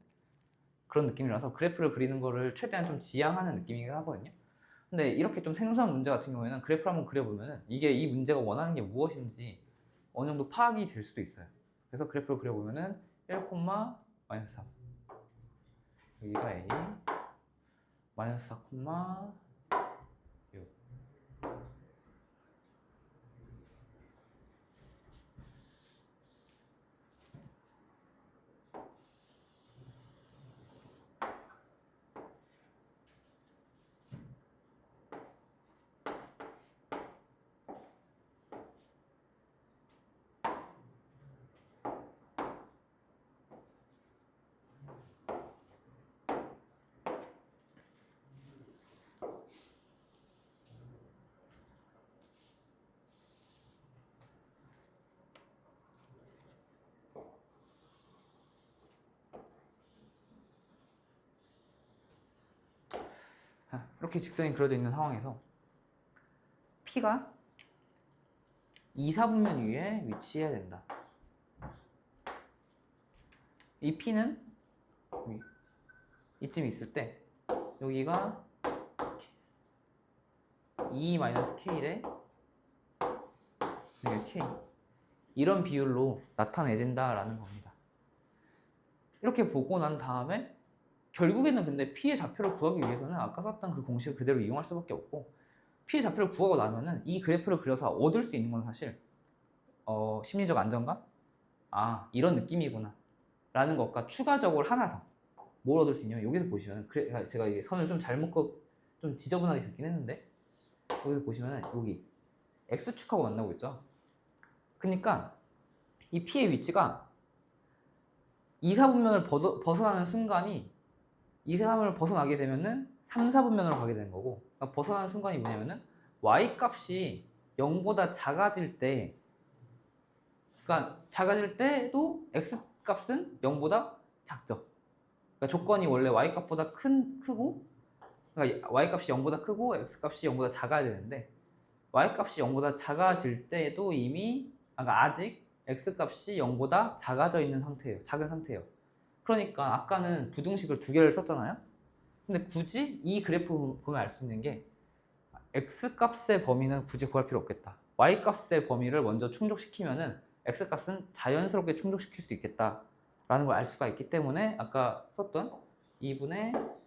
그런 느낌이라서 그래프를 그리는 거를 최대한 좀 지양하는 느낌이긴 하거든요. 근데 이렇게 좀 생소한 문제 같은 경우에는 그래프를 한번 그려보면은 이게 이 문제가 원하는 게 무엇인지 어느 정도 파악이 될 수도 있어요. 그래서 그래프를 그려보면은 1, 마이너스 3 여기가 A 마이너스 4, 6 이렇게 직선이 그려져 있는 상황에서 P가 2, 4분면 위에 위치해야 된다. 이 P는 여기, 이쯤 있을 때 여기가 2-K 대 여기가 K 이런 비율로 나타내진다라는 겁니다. 이렇게 보고 난 다음에 결국에는 근데 P의 좌표를 구하기 위해서는 아까 썼던 그 공식을 그대로 이용할 수밖에 없고 P의 좌표를 구하고 나면은 이 그래프를 그려서 얻을 수 있는 건 사실 심리적 안정감? 아 이런 느낌이구나 라는 것과 추가적으로 하나 더 뭘 얻을 수 있냐면 여기서 보시면은 제가 이게 선을 좀 잘못 좀 지저분하게 긋긴 했는데 여기서 보시면은 여기 X축하고 만나고 있죠. 그러니까 이 P의 위치가 2, 4분면을 벗어나는 순간이 2, 3을 벗어나게 되면은 3, 4분면으로 가게 되는 거고 그러니까 벗어나는 순간이 뭐냐면은 y 값이 0보다 작아질 때 그러니까 작아질 때도 x 값은 0보다 작죠. 그러니까 조건이 원래 y 값보다 크고 그러니까 y 값이 0보다 크고 x 값이 0보다 작아야 되는데 y 값이 0보다 작아질 때도 이미 그러니까 아직 x 값이 0보다 작아져 있는 상태예요. 작은 상태예요. 그러니까 아까는 부등식을 두 개를 썼잖아요. 근데 굳이 이 그래프 보면 알 수 있는 게 x 값의 범위는 굳이 구할 필요 없겠다. y 값의 범위를 먼저 충족시키면은 x 값은 자연스럽게 충족시킬 수 있겠다 라는 걸 알 수가 있기 때문에 아까 썼던 2분의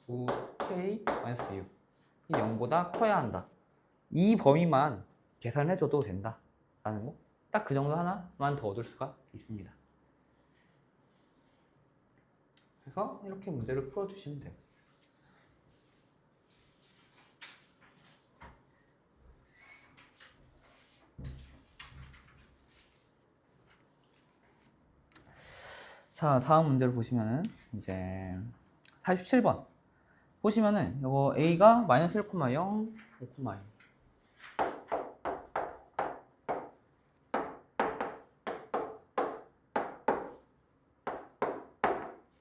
9k-6이 0보다 커야 한다. 이 범위만 계산해줘도 된다 라는 거. 딱 그 정도 하나만 더 얻을 수가 있습니다. 그래서 이렇게 문제를 풀어주시면 돼요. 자, 다음 문제를 보시면은 이제 47번 보시면은 이거 A가 마이너스 1,0, 5,1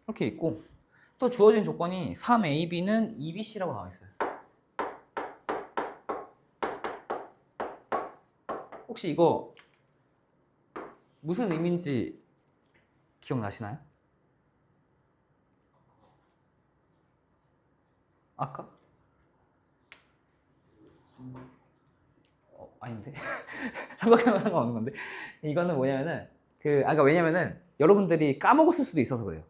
이렇게 있고 또 주어진 조건이 3AB는 2BC라고 나와 있어요. 혹시 이거 무슨 의미인지 기억나시나요? 아까? 아닌데? 삼각형은 상관없는 건데 이거는 뭐냐면은 아까 왜냐면은 여러분들이 까먹었을 수도 있어서 그래요.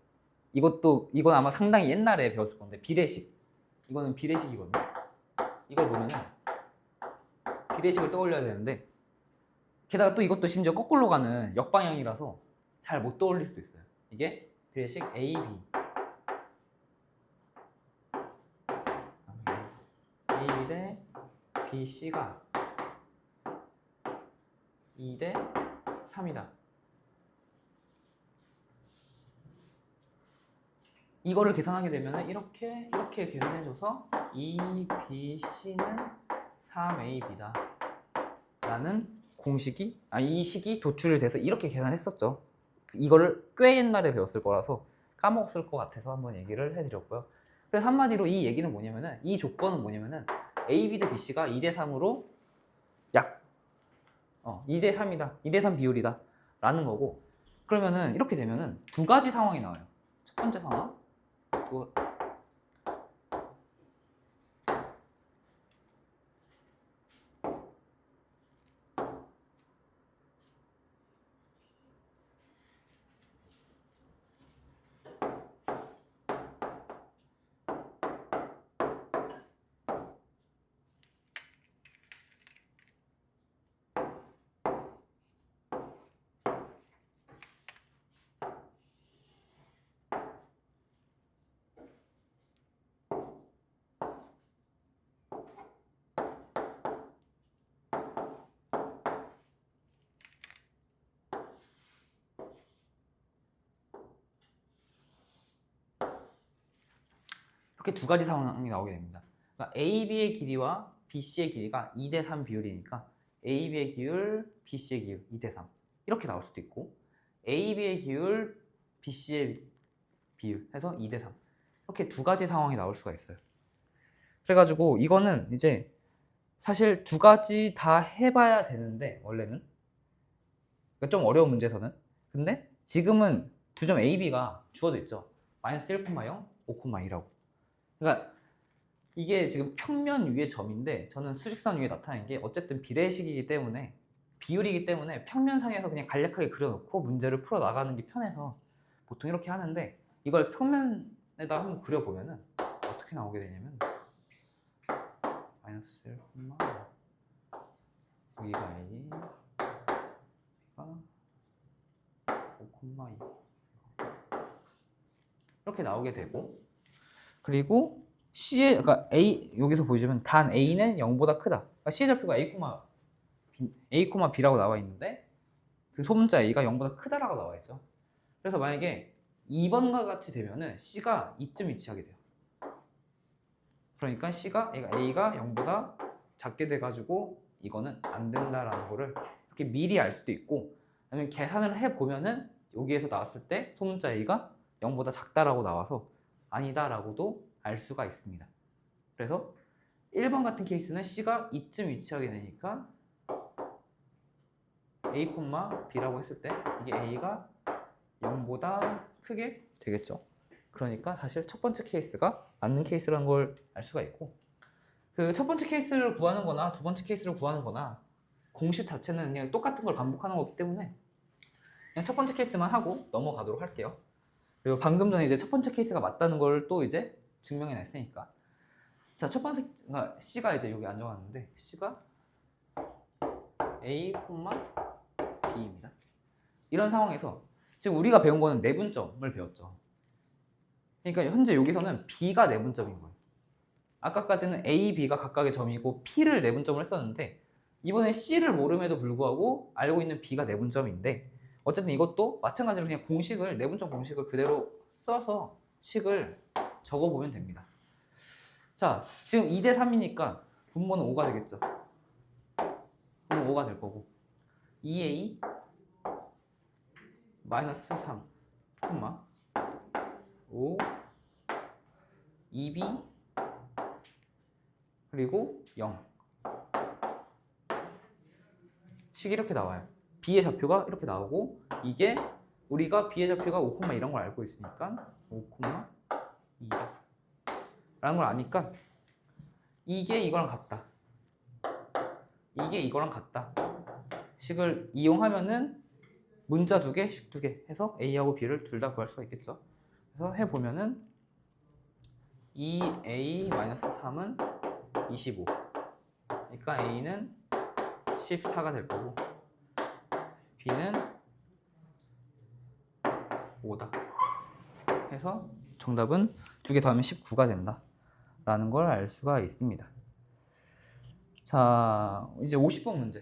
이건 아마 상당히 옛날에 배웠을 건데 비례식 이거는 비례식이거든요. 이걸 보면은 비례식을 떠올려야 되는데 게다가 또 이것도 심지어 거꾸로 가는 역방향이라서 잘 못 떠올릴 수도 있어요. 이게 비례식 AB 대 BC가 2 대 3이다. 이거를 계산하게 되면 이렇게 계산해줘서 2BC는 3AB다 라는 공식이 이 식이 도출이 돼서 이렇게 계산했었죠. 이거를 꽤 옛날에 배웠을 거라서 까먹었을 것 같아서 한번 얘기를 해드렸고요. 그래서 한마디로 이 얘기는 뭐냐면은 이 조건은 뭐냐면은 AB 대 BC가 2 대 3으로 2 대 3이다 2 대 3 비율이다 라는 거고 그러면은 이렇게 되면은 두 가지 상황이 나와요. 첫 번째 상황 이렇게 두 가지 상황이 나오게 됩니다. 그러니까 AB의 길이와 BC의 길이가 2대3 비율이니까 AB의 기울, BC의 기울 2대3 이렇게 나올 수도 있고 AB의 기울, BC의 비율 해서 2대3 이렇게 두 가지 상황이 나올 수가 있어요. 그래가지고 이거는 이제 사실 두 가지 다 해봐야 되는데 원래는 그러니까 좀 어려운 문제에서는 근데 지금은 두 점 AB가 주어져 있죠. 마이너스 1,0, 5,2라고. 그러니까 이게 지금 평면 위의 점인데 저는 수직선 위에 나타낸 게 어쨌든 비례식이기 때문에 비율이기 때문에 평면상에서 그냥 간략하게 그려놓고 문제를 풀어 나가는 게 편해서 보통 이렇게 하는데 이걸 평면에다 한번 그려보면은 어떻게 나오게 되냐면 마이너스 1, 여기가 A, 여기가 5,2 이렇게 나오게 되고 그리고 C의 그러니까 A 여기서 보시면 단 A는 0보다 크다. 그러니까 C의 좌표가 A, B라고 나와 있는데 그 소문자 A가 0보다 크다라고 나와 있죠. 그래서 만약에 2번과 같이 되면은 C가 이쯤 위치하게 돼요. 그러니까 A가 0보다 작게 돼가지고 이거는 안 된다라는 거를 이렇게 미리 알 수도 있고 아니면 계산을 해보면은 여기에서 나왔을 때 소문자 A가 0보다 작다라고 나와서 아니다라고도 알 수가 있습니다. 그래서 1번 같은 케이스는 C가 이쯤 위치하게 되니까 A, B라고 했을 때 이게 A가 0보다 크게 되겠죠. 그러니까 사실 첫 번째 케이스가 맞는 케이스라는 걸 알 수가 있고 그 첫 번째 케이스를 구하는 거나 두 번째 케이스를 구하는 거나 공식 자체는 그냥 똑같은 걸 반복하는 거기 때문에 그냥 첫 번째 케이스만 하고 넘어가도록 할게요. 그리고 방금 전에 이제 첫 번째 케이스가 맞다는 걸 또 이제 증명해 냈으니까 자, 첫 번째 그러니까 C가 이제 여기 안정하는데 C가 A, B입니다. 이런 상황에서 지금 우리가 배운 거는 내분점을 배웠죠. 그러니까 현재 여기서는 B가 내분점인 거예요. 아까까지는 A, B가 각각의 점이고 P를 내분점을 했었는데 이번엔 C를 모름에도 불구하고 알고 있는 B가 내분점인데 어쨌든 이것도 마찬가지로 그냥 내분점 공식을 그대로 써서 식을 적어보면 됩니다. 자, 지금 2대3이니까 분모는 5가 되겠죠. 분모 5가 될 거고 2A 마이너스 3, 5 2B 그리고 0 식이 이렇게 나와요. B의 좌표가 이렇게 나오고 이게 우리가 B의 좌표가 5, 이런 걸 알고 있으니까 5,2다 라는 걸 아니까 이게 이거랑 같다. 이게 이거랑 같다. 식을 이용하면은 문자 2개, 식 2개 해서 A하고 B를 둘 다 구할 수가 있겠죠. 그래서 해보면은 2A-3은 25 그러니까 A는 14가 될 거고 B는 5다 해서 정답은 2개 더하면 19가 된다 라는 걸 알 수가 있습니다. 자, 이제 50번 문제.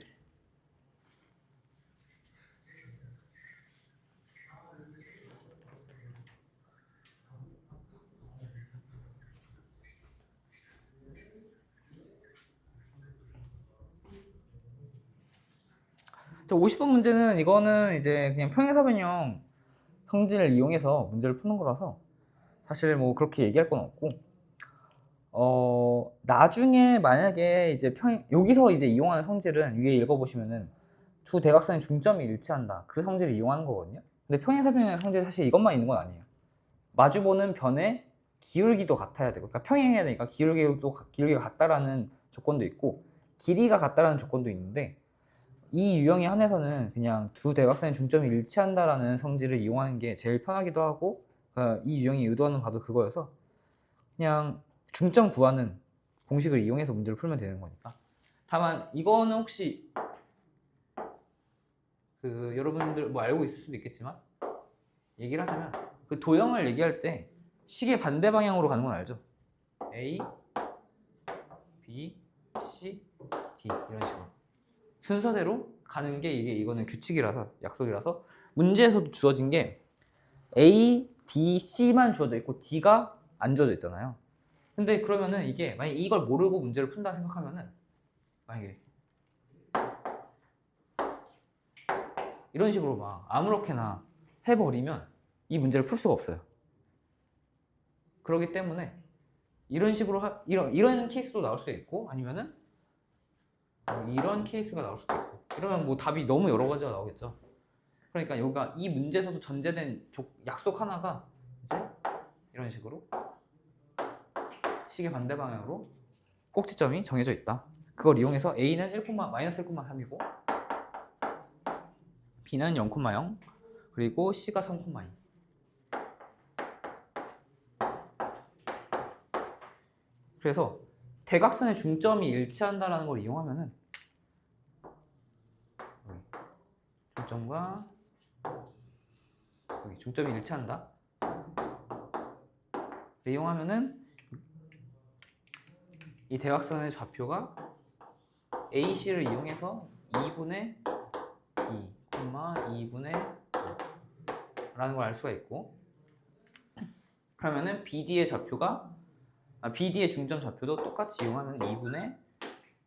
자, 50번 문제는 이거는 이제 그냥 평행사변형 성질을 이용해서 문제를 푸는 거라서 사실 뭐 그렇게 얘기할 건 없고 나중에 만약에 이제 여기서 이제 이용하는 성질은 위에 읽어보시면은 두 대각선의 중점이 일치한다 그 성질을 이용하는 거거든요. 근데 평행사변형 성질이 사실 이것만 있는 건 아니에요. 마주보는 변의 기울기도 같아야 되고 그러니까 평행해야 되니까 기울기가 같다라는 조건도 있고 길이가 같다라는 조건도 있는데 이 유형에 한해서는 그냥 두 대각선의 중점이 일치한다라는 성질을 이용하는 게 제일 편하기도 하고 이 유형이 의도하는 바도 그거여서 그냥 중점 구하는 공식을 이용해서 문제를 풀면 되는 거니까. 다만 이거는 혹시 여러분들 뭐 알고 있을 수도 있겠지만 얘기를 하자면 그 도형을 얘기할 때 식의 반대 방향으로 가는 건 알죠? A, B, C, D 이런 식으로 순서대로 가는 게 이거는 규칙이라서 약속이라서 문제에서도 주어진 게 A, B, C만 주어져 있고 D가 안 주어져 있잖아요. 근데 그러면은 이게 만약에 이걸 모르고 문제를 푼다 생각하면은 만약에 이런 식으로 막 아무렇게나 해버리면 이 문제를 풀 수가 없어요. 그렇기 때문에 이런 식으로 이런 케이스도 나올 수 있고 아니면은 이런 케이스가 나올 수도 있고 이러면 뭐 답이 너무 여러 가지가 나오겠죠. 그러니까 여기가 이 문제에서도 전제된 약속 하나가 이제 이런 식으로 식의 반대 방향으로 꼭지점이 정해져 있다. 그걸 이용해서 A는 1,-1,3이고 B는 0,0 그리고 C가 3,2. 그래서 대각선의 중점이 일치한다는 걸 이용하면은 중점과 여기 중점이 일치한다. 이용하면은 이 대각선의 좌표가 AC를 이용해서 2분의 2, 2분의 5라는 걸 알 수가 있고 그러면은 BD의 중점 좌표도 똑같이 이용하면 2분의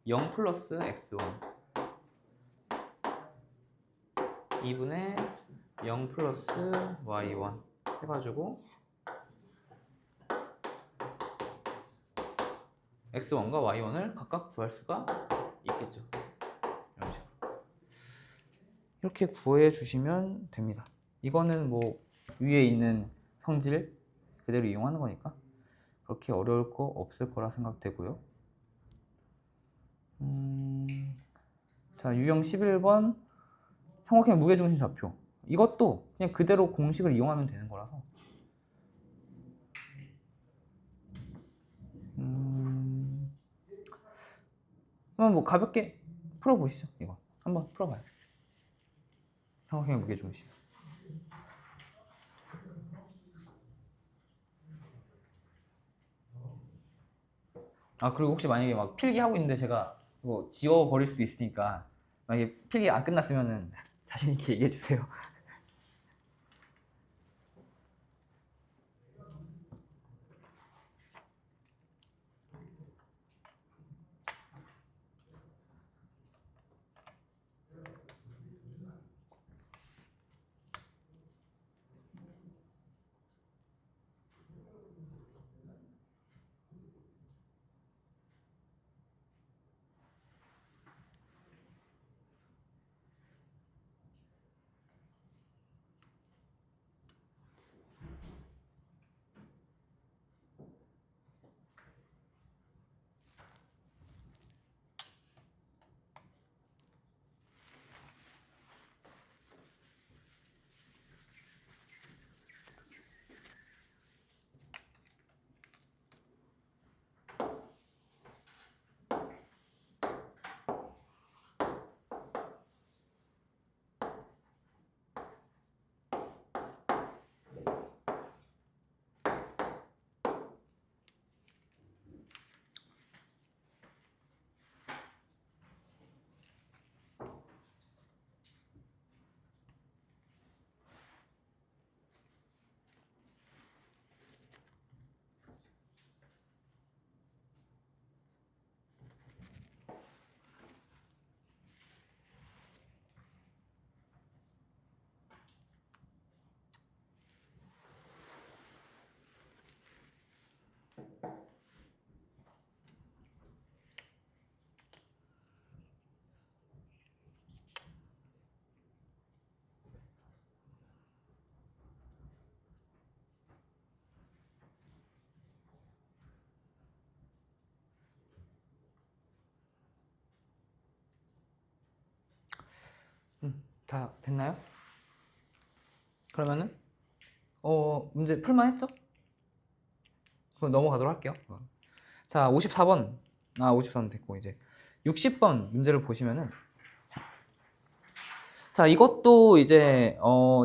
0 플러스 X1 2분의 0 플러스 Y1 해가지고 X1과 Y1을 각각 구할 수가 있겠죠. 이런 식으로. 이렇게 구해 주시면 됩니다. 이거는 뭐 위에 있는 성질 그대로 이용하는 거니까 그렇게 어려울 거 없을 거라 생각되고요. 자, 유형 11번 삼각형 무게중심 좌표. 이것도 그냥 그대로 공식을 이용하면 되는 거라서 한번 뭐 가볍게 풀어보시죠. 이거 한번 풀어봐요. 삼각형 무게중심. 아 그리고 혹시 만약에 막 필기하고 있는데 제가 이거 지워버릴 수도 있으니까 만약에 필기 안 끝났으면은 자신 있게 얘기해 주세요. 다 됐나요? 그러면은 문제 풀만 했죠? 그럼 넘어가도록 할게요. 자, 54번. 54번 됐고 이제 60번 문제를 보시면은 자, 이것도 이제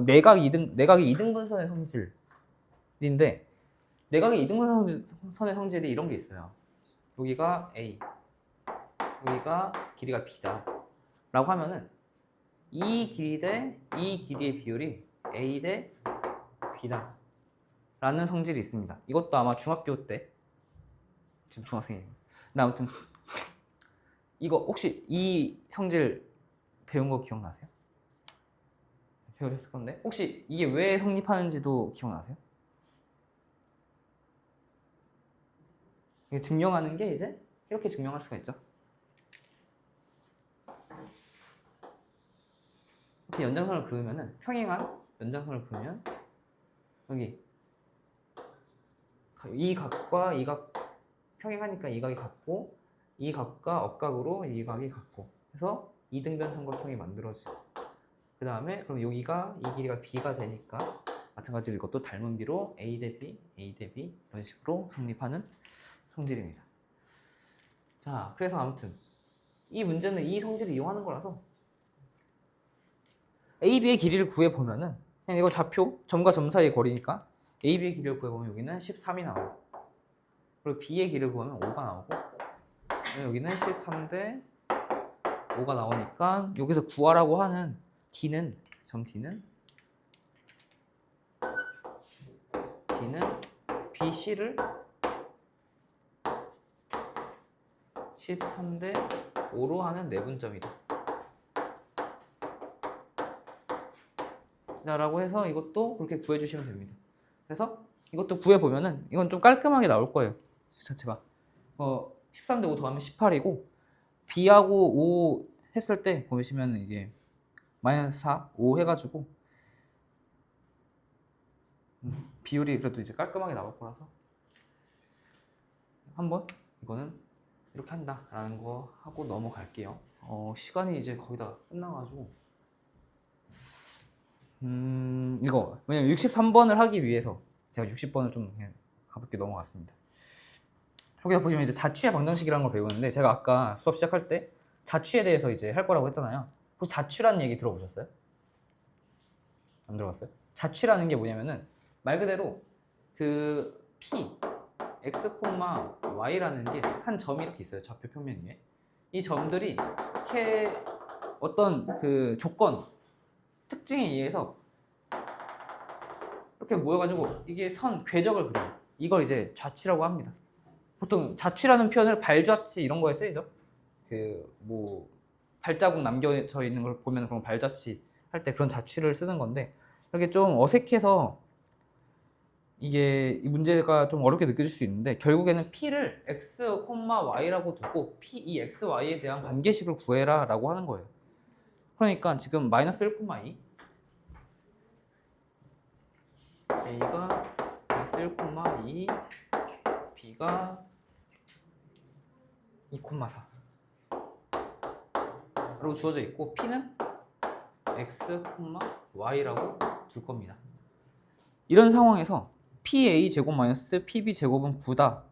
내각이 2등분선의 성질인데 내각의 2등분선의 성질이 이런 게 있어요. 여기가 A, 여기가 길이가 B다 라고 하면은 이 길이 대 이 길이의 비율이 A 대 B다 라는 성질이 있습니다. 이것도 아마 중학교 때 지금 중학생이에요. 근데 아무튼 이거 혹시 이 성질 배운 거 기억나세요? 배우셨을 건데 혹시 이게 왜 성립하는지도 기억나세요? 이게 증명하는 게 이제 이렇게 증명할 수가 있죠. 이렇게 연장선을 그으면은 평행한 연장선을 그으면 여기 이 각과 이 각 평행하니까 이 각이 같고 이 각과 억각으로 이 각이 같고 해서 이등변 삼각형이 만들어지고 그 다음에 그럼 여기가 이 길이가 b가 되니까 마찬가지로 이것도 닮은 비로 a 대 b, a 대 b 이런 식으로 성립하는 성질입니다. 자, 그래서 아무튼 이 문제는 이 성질을 이용하는 거라서 AB의 길이를 구해보면은 그냥 이거 좌표, 점과 점 사이의 거리니까 AB의 길이를 구해보면 여기는 13이 나와요. 그리고 B의 길이를 구하면 5가 나오고 여기는 13대 5가 나오니까 여기서 구하라고 하는 D는 점 D는 BC를 13대 5로 하는 내분점이다. 라고 해서 이것도 그렇게 구해주시면 됩니다. 그래서 이것도 구해보면은 이건 좀 깔끔하게 나올 거예요. 자체가 13대 5 더하면 18이고 B하고 5 했을 때 보시면 이게 마이너스 4, 5 해가지고 비율이 그래도 이제 깔끔하게 나올 거라서 한번 이거는 이렇게 한다라는 거 하고 넘어갈게요. 시간이 이제 거의 다 끝나가지고 이거 왜냐면 63번을 하기 위해서 제가 60번을 좀 그냥 가볍게 넘어갔습니다. 여기서 보시면 이제 자취의 방정식이라는 걸 배우는데 제가 아까 수업 시작할 때 자취에 대해서 이제 할 거라고 했잖아요. 혹시 자취라는 얘기 들어보셨어요? 안 들어봤어요? 자취라는 게 뭐냐면은 말 그대로 그 P, X, Y라는 게 한 점이 이렇게 있어요. 좌표 평면 위에. 이 점들이 어떤 그 조건, 특징에 의해서 이렇게 모여가지고 이게 궤적을 그려요. 이걸 이제 자취라고 합니다. 보통 자취라는 표현을 발자취 이런 거에 쓰이죠. 발자국 남겨져 있는 걸 보면 그런 발자취 할 때 그런 자취를 쓰는 건데 이렇게 좀 어색해서 이게 이 문제가 좀 어렵게 느껴질 수 있는데 결국에는 P를 X, Y라고 두고 이 X, Y에 대한 관계식을 구해라 라고 하는 거예요. 그러니까 지금 마이너스 1, 2 A가 마이너스 1, 2 B가 2, 4 라고 주어져 있고 P는 X, Y라고 둘 겁니다. 이런 상황에서 PA 제곱 마이너스 PB 제곱은 9다.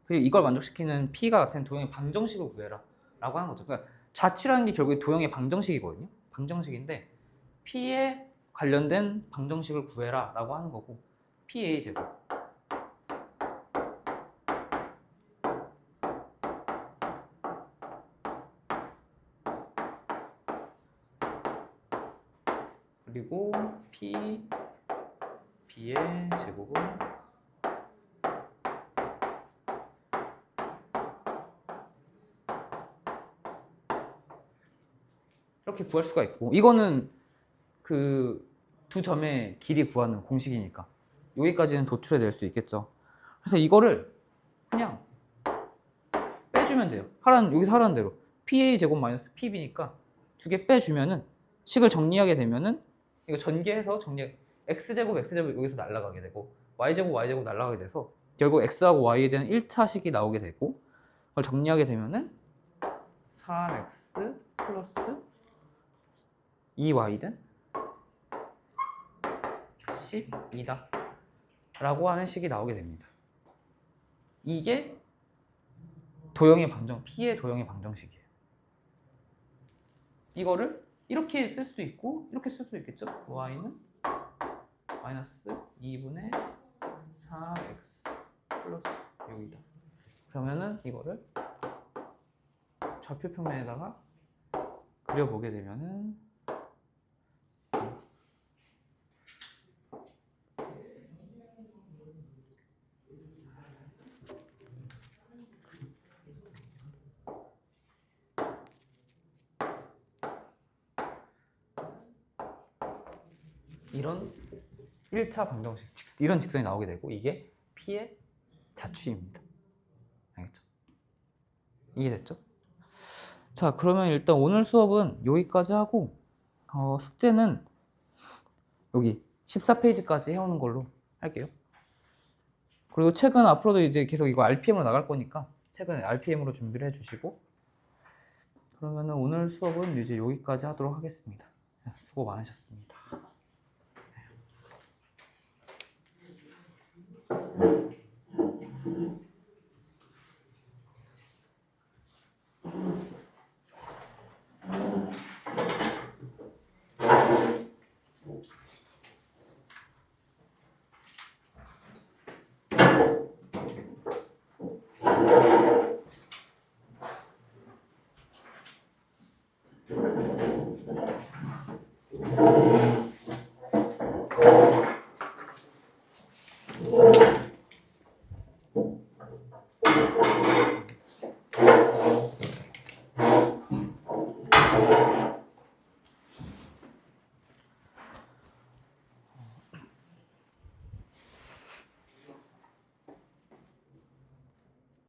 그리고 이걸 만족시키는 P가 같은 도형의 방정식을 구해라 라고 하는 거죠. 그러니까 자취라는 게 결국에 도형의 방정식이거든요. 방정식인데 P에 관련된 방정식을 구해라 라고 하는 거고 PA 제곱 그리고 P, B의 제곱은 이렇게 구할 수가 있고 이거는 그 두 점의 길이 구하는 공식이니까 여기까지는 도출해낼 수 있겠죠. 그래서 이거를 그냥 빼주면 돼요. 여기서 하라는 대로 PA 제곱 마이너스 PB니까 두 개 빼주면은 식을 정리하게 되면은 이거 전개해서 X제곱 여기서 날아가게 되고 Y제곱 날아가게 돼서 결국 X하고 Y에 대한 1차 식이 나오게 되고 그걸 정리하게 되면은 3X 플러스 2Y는 12다 라고 하는 식이 나오게 됩니다. 이게 P의 도형의 방정식이에요. 이거를 이렇게 쓸 수 있고 이렇게 쓸 수 있겠죠. Y는 마이너스 2분의 4X 플러스 6이다. 그러면은 이거를 좌표 평면에다가 그려보게 되면은 이런 1차 방정식 이런 직선이 나오게 되고 이게 P의 자취입니다. 알겠죠? 이해됐죠? 자, 그러면 일단 오늘 수업은 여기까지 하고 숙제는 여기 14페이지까지 해오는 걸로 할게요. 그리고 책은 앞으로도 이제 계속 이거 RPM으로 나갈 거니까 책은 RPM으로 준비를 해주시고, 그러면은 오늘 수업은 이제 여기까지 하도록 하겠습니다. 수고 많으셨습니다.